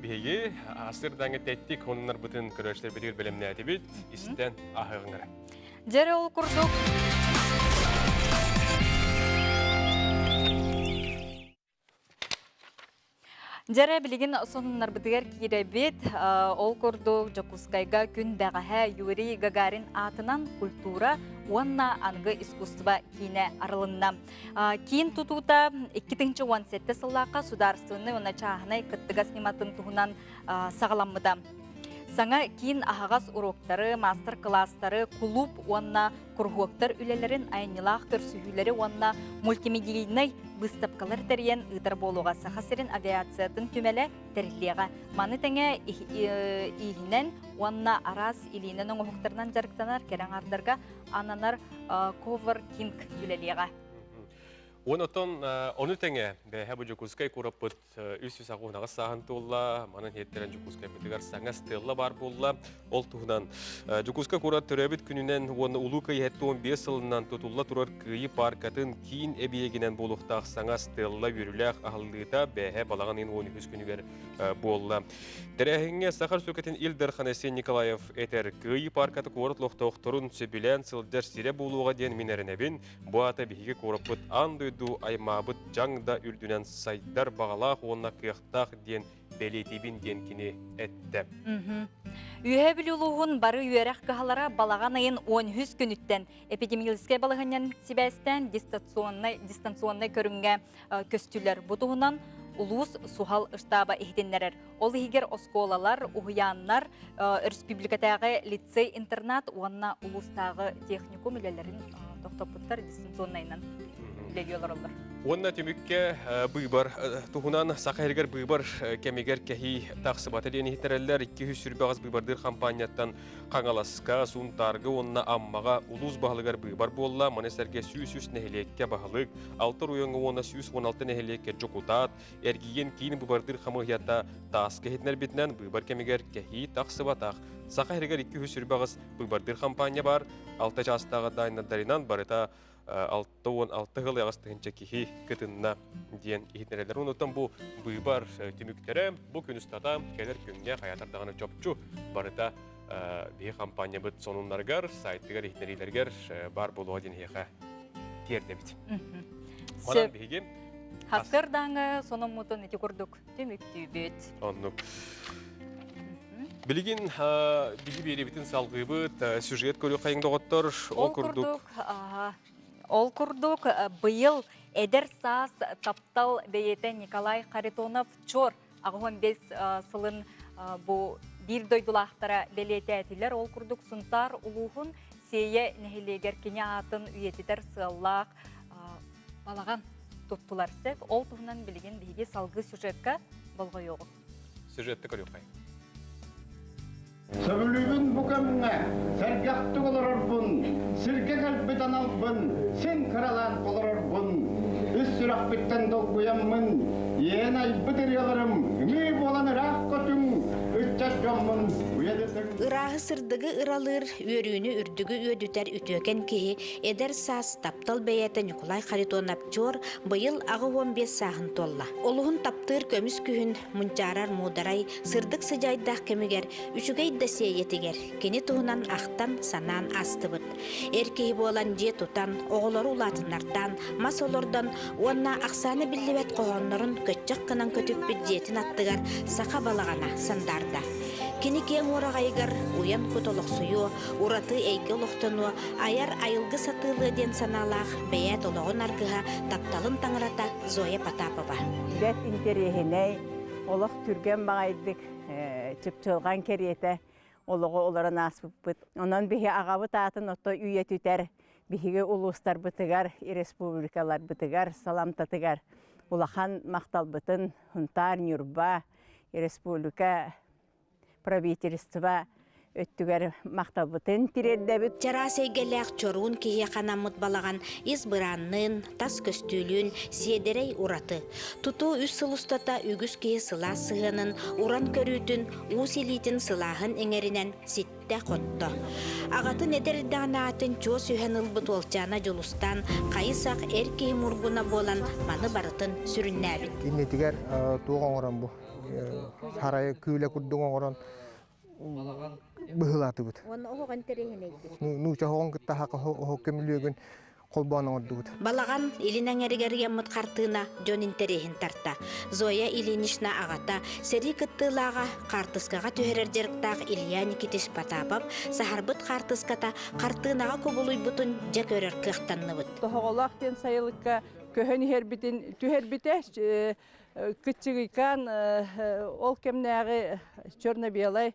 бейге асырдаңы тәттік, онынар бұтын көрөштер бітігір білімне әтебет, істен ахығыңыра. Жәрі ол курдук. Жәрі білген сонынлар бұдығар кейребет, ол көрді Жокускайға күн бәғаға Юрий Гагарин атынан культура, онна аңғы искусства кейіне арылынна. Кейін тұтуыта 2-17 сыллаққа сударствыны оны чағынай күттіға сниматын тұғынан сағаламыда. Саңа кейін ағағас уроктары, мастер-класстары, клуб, онна кұрғуқтар үлелерін айнылақ көрсүйілері, онна мультимедийный выставкалар тәрген ұйдар болуға сақасырын авиациятын түмелі тәрілеға. Маны тәңе ихінен, онна арас илейінің оғықтарынан жарықтанар кәрің ардарға ананар коверкинг үлелеға. Оны тәңе бәхәбі Жокускай көріппіт үсі сағуынаға сағын тұлла, манын хеттерін Жокускай бұтығар саңа стелла бар болла. Ол тұғынан Жокускай көріп түрәбіт күнінен оны ұлуқы 15 жылынан тұтылла тұрар күйі паркатын кейін әбиегінен болуқтақ саңа стелла үріләқ ағылдыта бәхә балаған 13 күнігер болла. Тәрәхіңе Сахар Сөкетін Илдар Ханасен Николаев әтер күйі паркаты көріт лоқтауқтырын сөбілән сылдар сире болуға ден минерінәбін бұата бейге көріппіт анды ду аймабыт жаңда үрдінен сайдар бағалақ онна қияқтақ ден бәлетебін ден кіне әтті. Үйе білулуғын бары үйерек қағалара балаған айын 13 күніттен эпидемиологическай балығанен сибәстен дистанционный көрінге көстілер бұтығынан улус сухал штаба ихтеннерер. Ол егер осколалар, уғыяннар, республикатағы лицей-интернат, онна улустағы техникум үлелерін тоқтапыттар дистанционнайынан. Онна түмікке бұйбар, тұғынан сақайыргер бұйбар кәмегер кәхи тақсы баталиен хитерелер 200 сүрбағыз бұйбардыр компанияттан қаңаласқа, сұнтарғы, онна аммаға улус бағылығар бұйбар болла, манестерге сүйіс нәхелекке бағылық, 6 ройыңы оны 16 нәхелекке жоқутат, әргейен кейін бұйбардыр қамығията тасқы хетнер бітінен бұйбар кәмегер кәхи тақсы батақ. Сақайыргер 200 сүрбағыз бұйбардыр компания бар, 6 жастағы дайындарынан барыта 6-16 ғыл яғыстығынша кехи күтінна дейін ехетнерелер. Онытан бұл бұйбар түміктері бұл күн ұстата кәлер күнге қаятардағаны жопчу барыта бейі компания бұд сонунларғар, сайттығар ехетнерелергер бар болуға дейін еқа терді біт. Манан бейге? Хасырдаңы соның мұтын еті көрдік түмікті бет. Оннық. Білген бігі бері бітін салғы бұд, сюжет көрі қайыңды ғоттыр, ол көрдік. Ол күрдік бұйыл әдір саас таптал бейеті Николай Харитонов чор ағуан 5 сылын бұ Bir doydulақтара белететілер ол күрдік сұнтар ұлуғын сее нәхилегер кене атын үйетітер сығаллақ балаған тұттылар сәк. Ол тұғынан білген бейге салғы сюжетка болға yoğu. Сюжетті көріп қай. Söbülübün bu kömüne, sergahtı olururbun, sirke kalbiden albın, sen karalan olururbun. Üst sürak bitten dolguyanmın, yeğen ayıbı diriyalarım, ümü olan ırak kötün, ütçat yommun, uyedetün. Irağı sırdıgı ıralır, örüğünü ürdügü ödüter ütüken kehi, eder sas taptal beyete Nikolay Kharitonap jor, bayıl ağı 15 sağın tolla. Oluğun taptır kömüs kühün, muncarar mudaray, sırdık sıcaydah kemiger, üçügey desiye yetiger, keni tuğunan ahtan sanan astıbıt. Erkeği bolan je tutan, oğulları ulatınlardan, mas olurdan, onna aksana billibet qoğonların kötçük kınan kötüp bidjetin attıgar, saka balagana sandarda. Kini ken oragaygar, uyan kutoluk suyu, uratı eygi oluqtunu, ayar ayılgı satılı den sanalaq, beyat oluğun argıha, taptalın tangrata Zoya Patapova. Bet interihine, olaq türgen bağaydık, çıpçılgan keriyete, oluğu olara nasip bıt. Ondan bihi ağabıt atın oto üyet üter, bihi uluslar bıtıgar, respublikalar bıtıgar, salam tatıgar. Ulaqan maqtal bıtın, huntar, nürba, respublika, правительство өттүгер мактабытын тирердебит. Жара сейгелек чорун кие канамыт балаган из быраннын, тас көстүүлүн, седерей ураты. Туту үс сылустата үгүс кие сыла сыгынын, уран көрүтүн, усилитин сылахын эңеринен ситте котто. Агатын эдердаган чо сүйен ылбыт олчана жолустан, кайысак эркей мургуна болан маны барытын сүрүннәбит. Иннетигер туган оран бу. Сарай күйле күрдүң оран быһылаты бут. Оны оған терехинейди. Нуча хоң кытта хака хоккемлүгүн колбаны ордубут. Балаган илинен эригерген мыт картына жон интерехин тарта. Зоя Ильинична агата сери кыттылага картыскага төһөрөр жерктак Илья Никитич Потапов сахарбыт картыската картынага көбулуй бутун жа көрөр кыктанныбыт. Тоголак тен сайылыкка көһөн хербитин түһербите кытчыгыкан ол кемнәгы черно-белый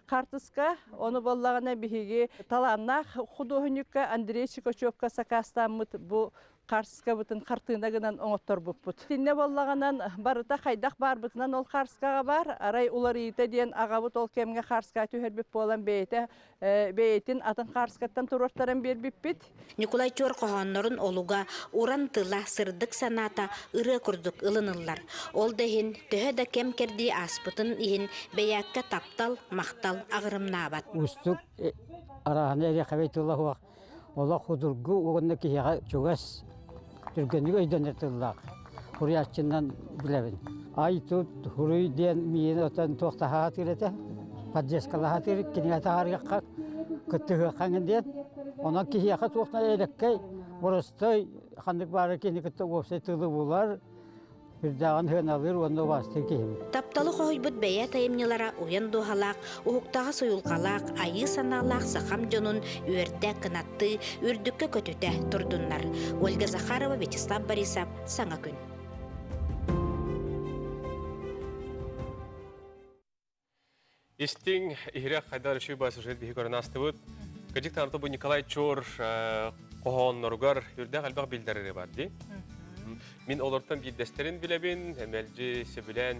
картыска, оны боллагана биһиги таланнах художникка Андрей Чикачевка сакастамыт бу Карска бутын картына гынан оңоттор буппут. Тинне боллаганан барыта хайдах бар бутынан ол Карскага бар, арай улар ите диен агабыт ол кемге Карска төһөрбүп болан бейтин атын Карскаттан туруттарын бербиппит. Николай Чор кохоннорун олуга уран тыла сырдык саната ыры курдук ылыныллар. Ол дехин төһө да кем керди аспытын ихин беякка таптал мактал агырымнабат. Устук арахана рехабетуллаху ола худургу угунна кияга чугас түргенге өйдөнөтүллак. Хуриячынан билебин. Айтут хуруй ден миен отан токтахат келете. Паджескалахат кинятарга кыттыгы каңден. Она кияга токта элеккей боростой хандык бары киникте опсай тылы булар. Бирдаган хыналыр онда басты кем. Тапталы койбут бәя тайымнылара уян духалак, уhuктага союлкалак, айы саналак сахам жонун үөрдә кынатты, үрдүккө көтүтә турдуннар. Ольга Захарова, Вячеслав Борисов, Саңа күн. Истин ихрек хайдар үші бас сюжет бихи көрінасты бұд. Кәжік танырты бұл Николай Чор қоғонноргар үрдәк әлбақ білдәрері бар, дей? Мен олардан биддестерін білебін, мәлжі сөбілен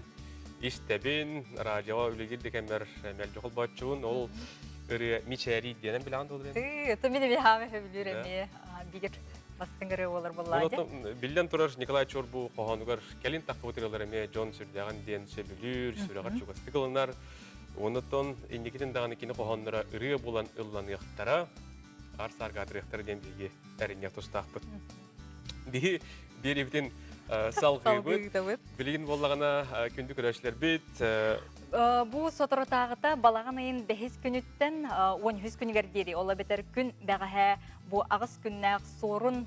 істебін, радиоға үлігілді кәмір мәлжі қол батчуын, ол үрі мичәрі дейінен білаған долыр? Это мен бихаме білдіреме, бігер бастыңгыры олар болады. Білден тұрар Николай Чор бұл қоғонуғар кәлін тақпы өтірелер әме жон сүрдіған дейін сөбілір, сүріғар чуғасты қылынар. Онытон индикетін дағаны кені қоғонлара үрі болан ұллан яқтара, арсарғаdır яқтары ден біге әрін яқты ұстақпыд. Бері бітін салғыбыд, білген болағына күнді көрәшілер біт. Бұл сотырытағыта балаған айын 5 күніттен 10 күнігер деді. Ола бетер күн бәғі бұл ағыз күннәқ сорын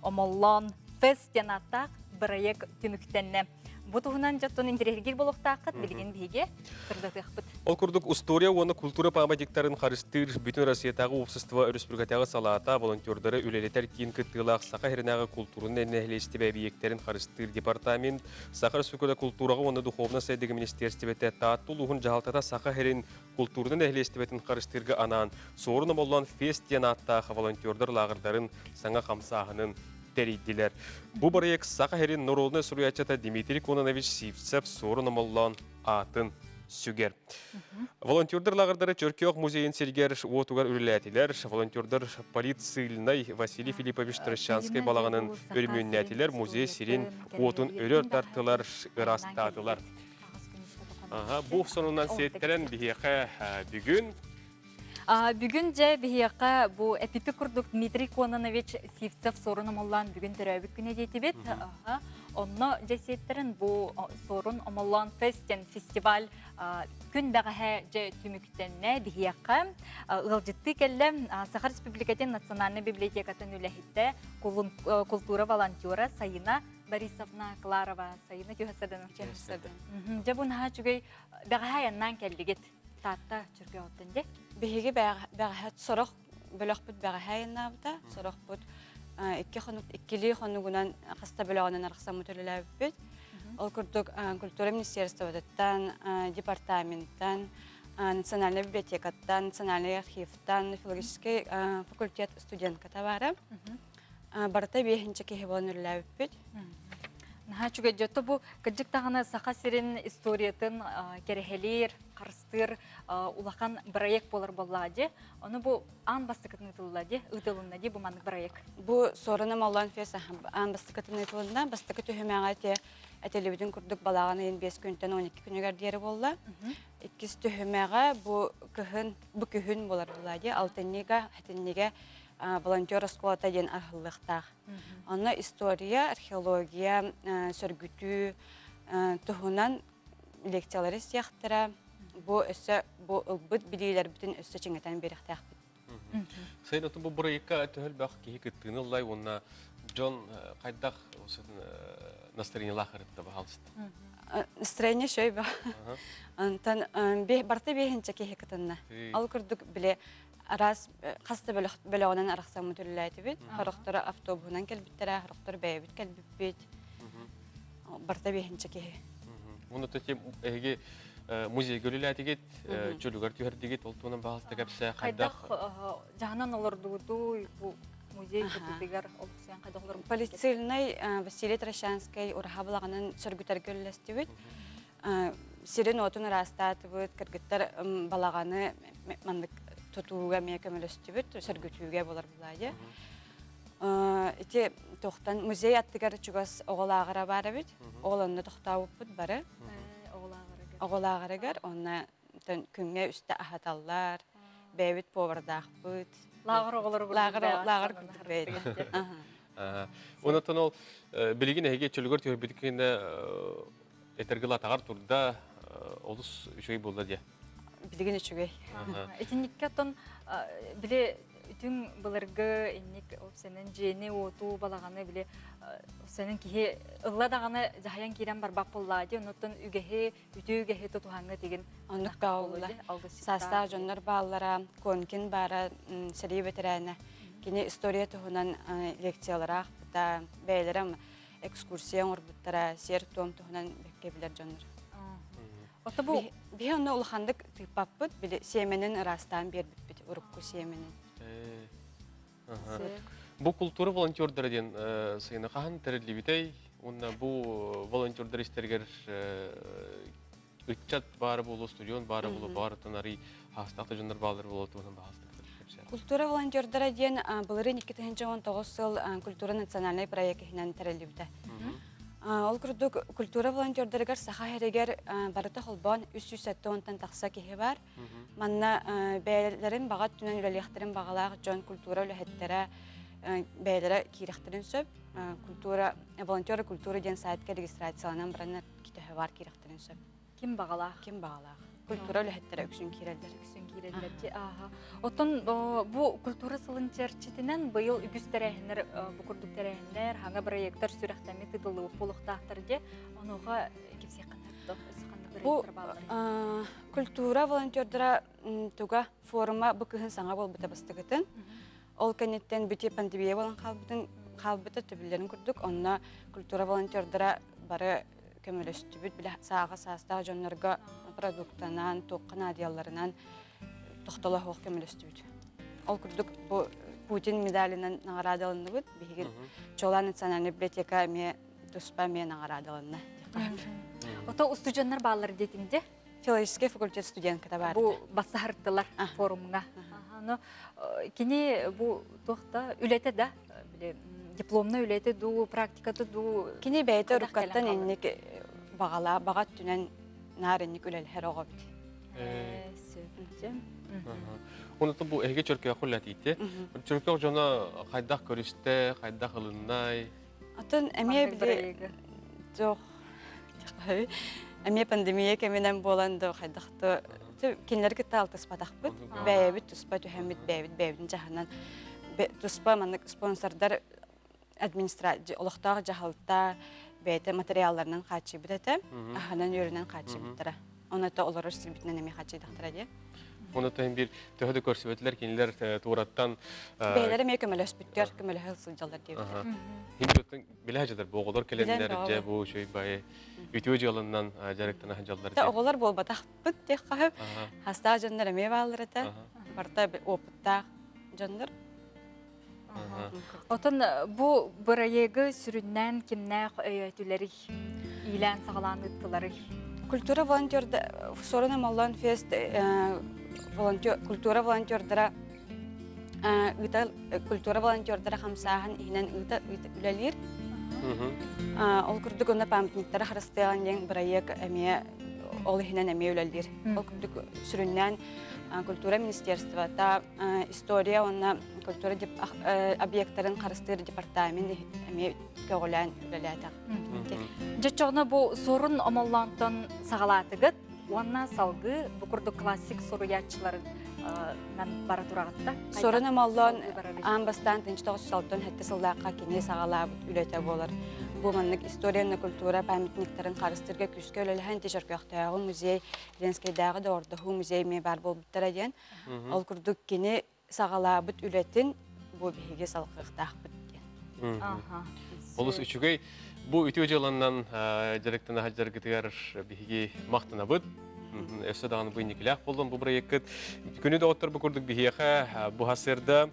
омоллан тест янаттақ бірайек түміктенне. Бу туһунан жаттон интерергир болохтааккат билген биге сырдатыахпыт. Ол курдук история оны культура памятниктарын харыстыр бүтүн Россиятагы общество республикатагы салаата волонтердары үлелетер кийин кыттылаак сака херинагы культураны нехлестибе биектерин харыстыр департамент Саха Республикада культурага оны духовно сайдыгы министерствете тааттул ухун жалтата сака херин культурны нехлестибетин харыстырга анан соорун боллан фест ден аттаах волонтердер лагырдарын саңа камсаахынын териддилер. Бу проект сака херин Нуролны суруячата Дмитрий Кононович Сивцев соорун боллан атын сүгер. Волонтердер лагырдары Чөркеок музейин сергер отугар үлеләтилер. Волонтердер полицийный Василий Филиппович Трощанский балаганын өлмүннәтилер. Музей сирин отун өрөр тартылар, ырастатылар. Бу сонунан сеттерен бихеқа бүгүн. Бүгүн же бихеқа бу эпипи курдук Дмитрий Кононович Сивцев сорун омоллан бүгүн төрөбүк күнө дейтибет. Онно жесеттерин бу сорун омоллан фестиваль күн бәғәһә же түмүктенне бихеқа ылжытты келле Саха Республикатын национальный библиотекатын үләһитте культура волонтера Саина Борисовна Кларова Саина тюһәсәдән чәһсәдән. Жабун ха чугай бәғәһә яннан келдигет татта чүргә оттынде. Биһиги бәғәһә сорох бөлөкбүт бәғәһә яннабыта сорохбут иккили хонугунан хаста бөлөгөнөн арксам өтөлөлөбүт. Ол курдук культура министерствотан, департаменттан, национальный библиотекаттан, национальный архивтан, филологический факультет студентката бары. Барта бехинче кеһи болон үлелөбүт. Наха чуга жотто бу кыжык тагына саха сирин историятын керехелер, карстыр, улахан проект болар боллади. Оны бу ан бастыкытны тыллади, ыдылынна ди бу мандык проект. Бу сорына маллан феса ан бастыкытны тылында бастыкы төһөмәгә те әтелебидин курдук балаганы 5 күндән 12 күнегә дире болла. Иккис төһөмәгә бу көһүн болар боллади. Алтыннега, хәтиннега волонтер школата ден архивлыктах. Аны история, археология, сөргүтүү туһунан лекциялары сияқтыра. Бу өссө бу ылбыт билилер бүтүн өссө чеңетен берихтах. Сайын отун бу проектка төһөл бак кеһи тыыныллай онна Джон кайдах настроение лахырытта баалыст. Настроение шөй ба. Антан барта бехинче кеһи кытынна. Ал курдук биле Арас хаста бөлөгөнөн араксам мүтүлләйти бит. Характары автобусунан келбиттер, характар бәйбит келбит. Барта бехинче кеһи. Муну төтем эге музей гөлүләтигет, чөлүгөр түһәрдигет олтунан баалыста кепсе кайдах жаһанан олордугу бу музей көтүгөр олсян кайдалар. Полицейный Василий Трощанский урахаблаганын сөргүтөр гөлләсти бит. Сирен отун растат бит, кыргыттар балаганы мандык тутууга мекемелестибит, сөргүтүүгө болар булайы. Ити тохтан музей аттыгар чугас оголаагара бары бит. Оголонну тохтабыт бары. Оголаагарагар онна күнгө үстө ахаталлар, бэбит повардахбыт. Лагыр оголор лагыр күтүбейт. Онотон ол билигин эге чөлгөр төбүткенде этергила тагар турда олус үчөй болду дия. Билигин үчүгөй. Этинниккатон биле үтүн былыргы инник сенен жени оту балаганы биле сенен кихи ылладаганы жахаян кирен бар бакпыллади онотон үгеһи үтүгеһи тутухаңга деген онук баулла. Саста жоннор бааллара конкин бара сери ветерана. Кини история туһунан лекциялар ахта бейлерем экскурсия орбуттара сер том туһунан беккебилер жоннор. Отабу бихонно улхандык тыппаппыт биле семенин растан бербит урукку семенин. Бу культура волонтердер ден сыйны кахан терилибитей, онна бу волонтердер истергер үтчат бары болу, студион бары болу, бары тонары хастакта жондар балдар болу туһунан баалыстык. Культура волонтердер ден былыры 2019 жыл культура национальный проектинен терилибите. Ол курдук культура волонтердергер саха херегер барыта холбон 370 такса кеһи бар. Манна бәйләрен багат түнән үләлехтерин багалар жон культура үләһеттерә бәйләре кирехтерин сөп культура волонтер культура ден сайтка регистрацияланан баранар китәһе бар кирехтерин сөп. Ким багала? Ким багала? культура өлөһеттер өксүн кирелдер. Отон бу культура сылын черчитинен быйыл үгүс тәрәһеннәр, бу курдук тәрәһеннәр, хаңа проекттар сүрәхтәме тыдылы булуктактыр ди. Онуга кепсе кандай Бу культура волонтердара туга форума бу кыһын саңа болбута бастыгытын. Ол кенеттен бите пандемия болан калбыта төбүлөрүн күрдүк. Онна культура волонтердара бары көмөлөстүбүт биле сага саста жоннорго продуктанан, токкан адияларынан тохтола хок көмөлөстүбүт. Ол күрдүк бу Путин медалинен наградаланыбыт. Биги Чола национальный библиотека ме туспа ме наградаланна. Ото устуджаннар баллар детинде? Филологический факультет студентка да бар. Бу бассахарттылар форумга. Кини бу тохта үлете да, биле дипломна үлете ду, практикаты ду. Кини бәйте рукаттан энник бага түнен нарынник үлел херого бит. Сөптем. Онута бу эге чөркө хуллат итте. Чөркө жона кайдак көрүштө, кайдак ылыннай. Атын эмие биле жок. Эмие пандемия кеменен боланды кайдакты кинлерге талтыс патакпыт. Бәйбит туспа төһәмит бәйбит жаһаннан туспа маны спонсордар администрация олохтагы жаһалта бәйте материалларынан качы битете. Аханан йөрүнөн качы биттера. Оната олар силбитнен эме качы дактыра ди. Онута бир төһөдө көрсөтөлөр кинилер туураттан бәйләре ме көмөлөс биттер, көмөлө сылжалар ди. Химдотун билажыдар боголор келендер же бу шөй бай үтүү жылынан жарыктан хажалдар. Та оголор болбатак бит дек кахып. Хаста жандар эме баллар эте. Барта опытта жандар. Отон бу проекты сүрүннән кимнәк өйөтүләри илән сагаланыттылары. Культура волонтерда сорона Маллан фест культура волонтердара культура волонтердара хамсахан инен үлелир. Ол күрдүк онда памятниктер харыстыган ден проект эме ол инен эме үлелир. Ол күрдүк сүрүннән культура министерства та история онна культура объекттарын харыстыр департамент эме көгөлән үлеләтә. Жачогна бу сорун омоллантан сагалатыгыт, уанна салгы бу курдук классик соруячыларын бара турагатта. Сорун омоллан амбастан тынчтагы салтын хәтта сылдакка кине сагалап үлетә болар. Бу маннык историяны культура памятниктерин харыстырга күскө үлеләһән тешәркәктәге музей, Ленскийдагы да орда музей ме бар булып тора дигән. Ал курдук кине сагалап үлетин бу биге салкыктак бит. Олус үчүгөй бу үтүү жылынан жарыктан хаҗаргытыр биги мактанабыт. Эссе дагы бу никлях болдун бу проект. Күнү да отур бу курдук бигеха бу хасырда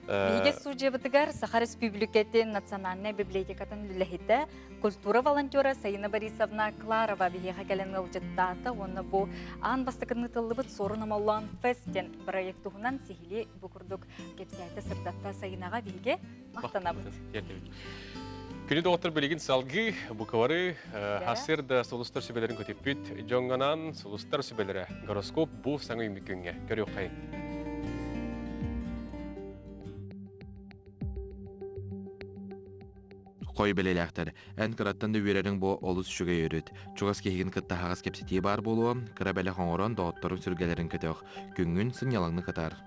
биге сужебытыгар Саха Республикатын национальная библиотекатын лехите культура волонтера Саина Борисовна Кларова бигеха келен ылжыттаты. Оны бу ан бастыкны тылыбыт сорун амаллан фестен проектугунан сихили бу курдук кепсәте сырдатта Саинага биге мактанабыт. Күнү доктор билигин салгы бу кавары хасырда солустар сүбелерин көтөпүт жоңганан солустар сүбелери гороскоп бу саңы үмүкүнгө көрөк кай. Кой белелектер, ән кыраттан да үйерерің бу олус шүгө өрөт. Чугас кехигин кытта хагас кепсети бар болуы, кыра беле хоңорон доотторун сүргелерин көтөк. Күнгүн сын ялаңны кытар.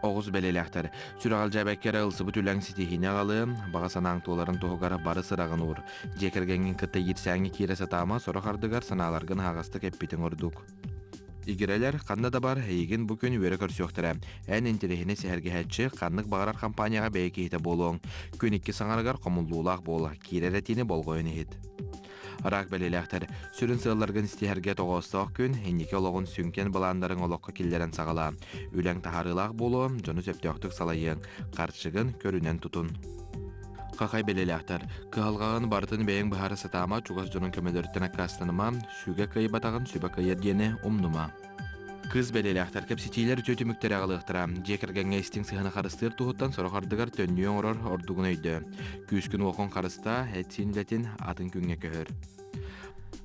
Оғыз белелектер, сүрағал жабәккері ылсыбы түләң сетихіне алы, бағасанан туоларын туғығар бары сырағын ұр. Жекергенген кытта ерсәңі кері сатама, соры қардығар саналарғын хағасты кәппетін ұрдық. Игерелер қанды да бар, егін бүкін өрі көрсөқтірі. Ән интерехіне сәхерге әтші қанлық бағарар компанияға бәйкейті болуың. Күн ikki саңарығар қомылдулақ болы, кереретіні болғойын ет. Арақ бәлеләқтер, сүрін сылларғын істерге тоғыстық күн, енеке олығын сүнкен баландарын олыққа келдерін сағала. Үләң тахарылақ болу, жоны сөптіқтік салайын, қарчығын көрінен тұтын. Қақай бәлеләқтер, қығалғағын бартын бәйін бұхары сатама, чуғас жонын көмелерттен аққастаныма, сүге қайы батағын сүбі қайыр дені ұмнума. Кыз бәлеләқтер кәпсетейлер төтіміктері ағылықтыра. Жекіргенге істің сығыны қарыстыр тұғыттан сұрақардығар төннүйен орар ордығын өйді. Күз күн оқын қарыста әтсен ләтін атын күнге көхір.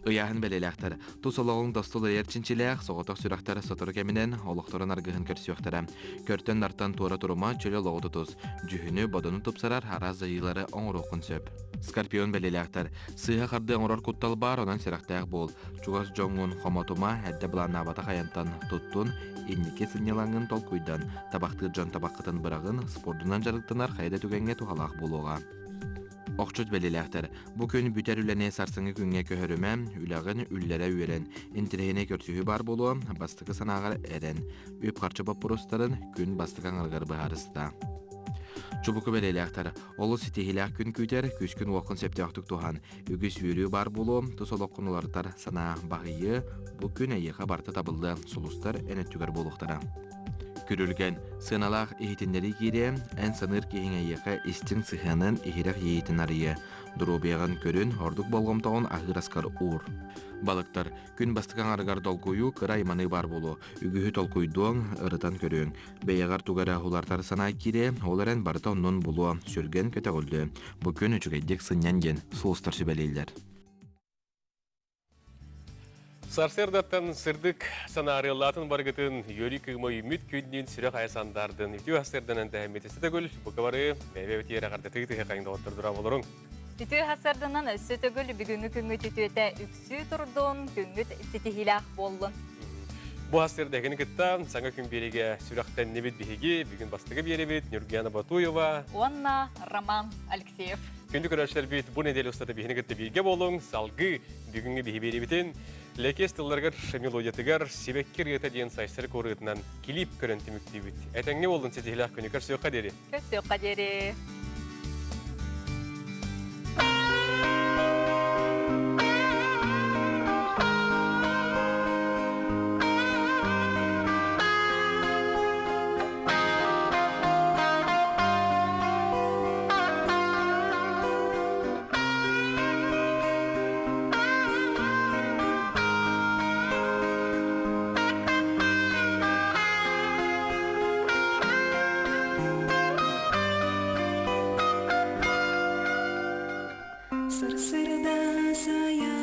Ыяһын белеләхтер. Тусолоғын достолы ерчинчиләх, соғытық сүрәхтер сотыр кемінен, олықтырын аргыһын көрсіөқтірі. Көртен нартан туара турыма чөлі лоғыты тұз. Жүхіні бодыны тұпсарар, хараз зайылары оңырықын сөп. Скорпион белеләхтер. Сыға қарды оңырар құттал бар, онан сирақтаяқ бол. Чуғас жоңын қоматыма, әдді бұлан абата қаянтан тұттун, иннеке сынелаңын тол күйдан, табақты жон табаққытын бірағын, спордынан жарықтынар қайда түгенге туғалақ болуға. Оқчут белеләхтер. Бу күн бүтер үләне сарсыңы күнге көһөрүмә, үләгын үлләре үйрен. Интерене көрсүһү бар болу, бастыкы санагар эрен. Үп карчы бапурустарын күн бастыкан аргар баһарыста. Чубуку белеләхтер. Олу ситихиләк күн күтер, күскүн вакын септяктык тухан. Үгүс үрү бар болу, тосолоккунулардар сана багыйы, бу күн әйеха барты табылды. Сулустар энеттүгөр болуктара. Күрүлген сыналақ ehitинleri кире, ән сыныр кейіңәйеқі истин сыханын ehiraq ейетін арыйы. Дұрубияған көрін, ордық болғымтауын ахыр аскар ур. Балықтар, күн бастықан арығар долгую кыра иманы бар болу. Үгіхі толкуйдуан ырытан көрін. Бейағар тугара хулартар сана кире, оларын барыта оннун болу сүрген көте олды. Бұ күн үчігейдек сынянген суыстар сүбәлейлер. Сарсердаттан сырдык санарылатын баргытын йөрі кыгмы үміт күннен сүрі қаясандардың үтіу асырданын тәхметесі төгіл, бұқывары бәйбәбет ері қарды тыгы қайында отырдыра болырың. Үтіу асырданын өссі төгіл бүгінгі күнгіт үтіуеті үксі тұрдың күнгіт сетихилақ болын. Бұ асырда әкені күтті саңа күн береге сүрақтан небет бігеге бүгін бастығы беребет Нюргияна Батуева, Онна Роман Алексеев. Күнді көрәшілер бейт бұл неделі ұстады бігені күтті берге болың, салғы бүгінгі бігі беребетін Лекес тылларгар мелодиятыгар себеккер ете дейін сайсыр көрігітінен келіп көрінті мүкті бүт. Әтәңне болдың сетихилақ күні көрсі қадері? Көрсі қадері. Сыр-сырда сая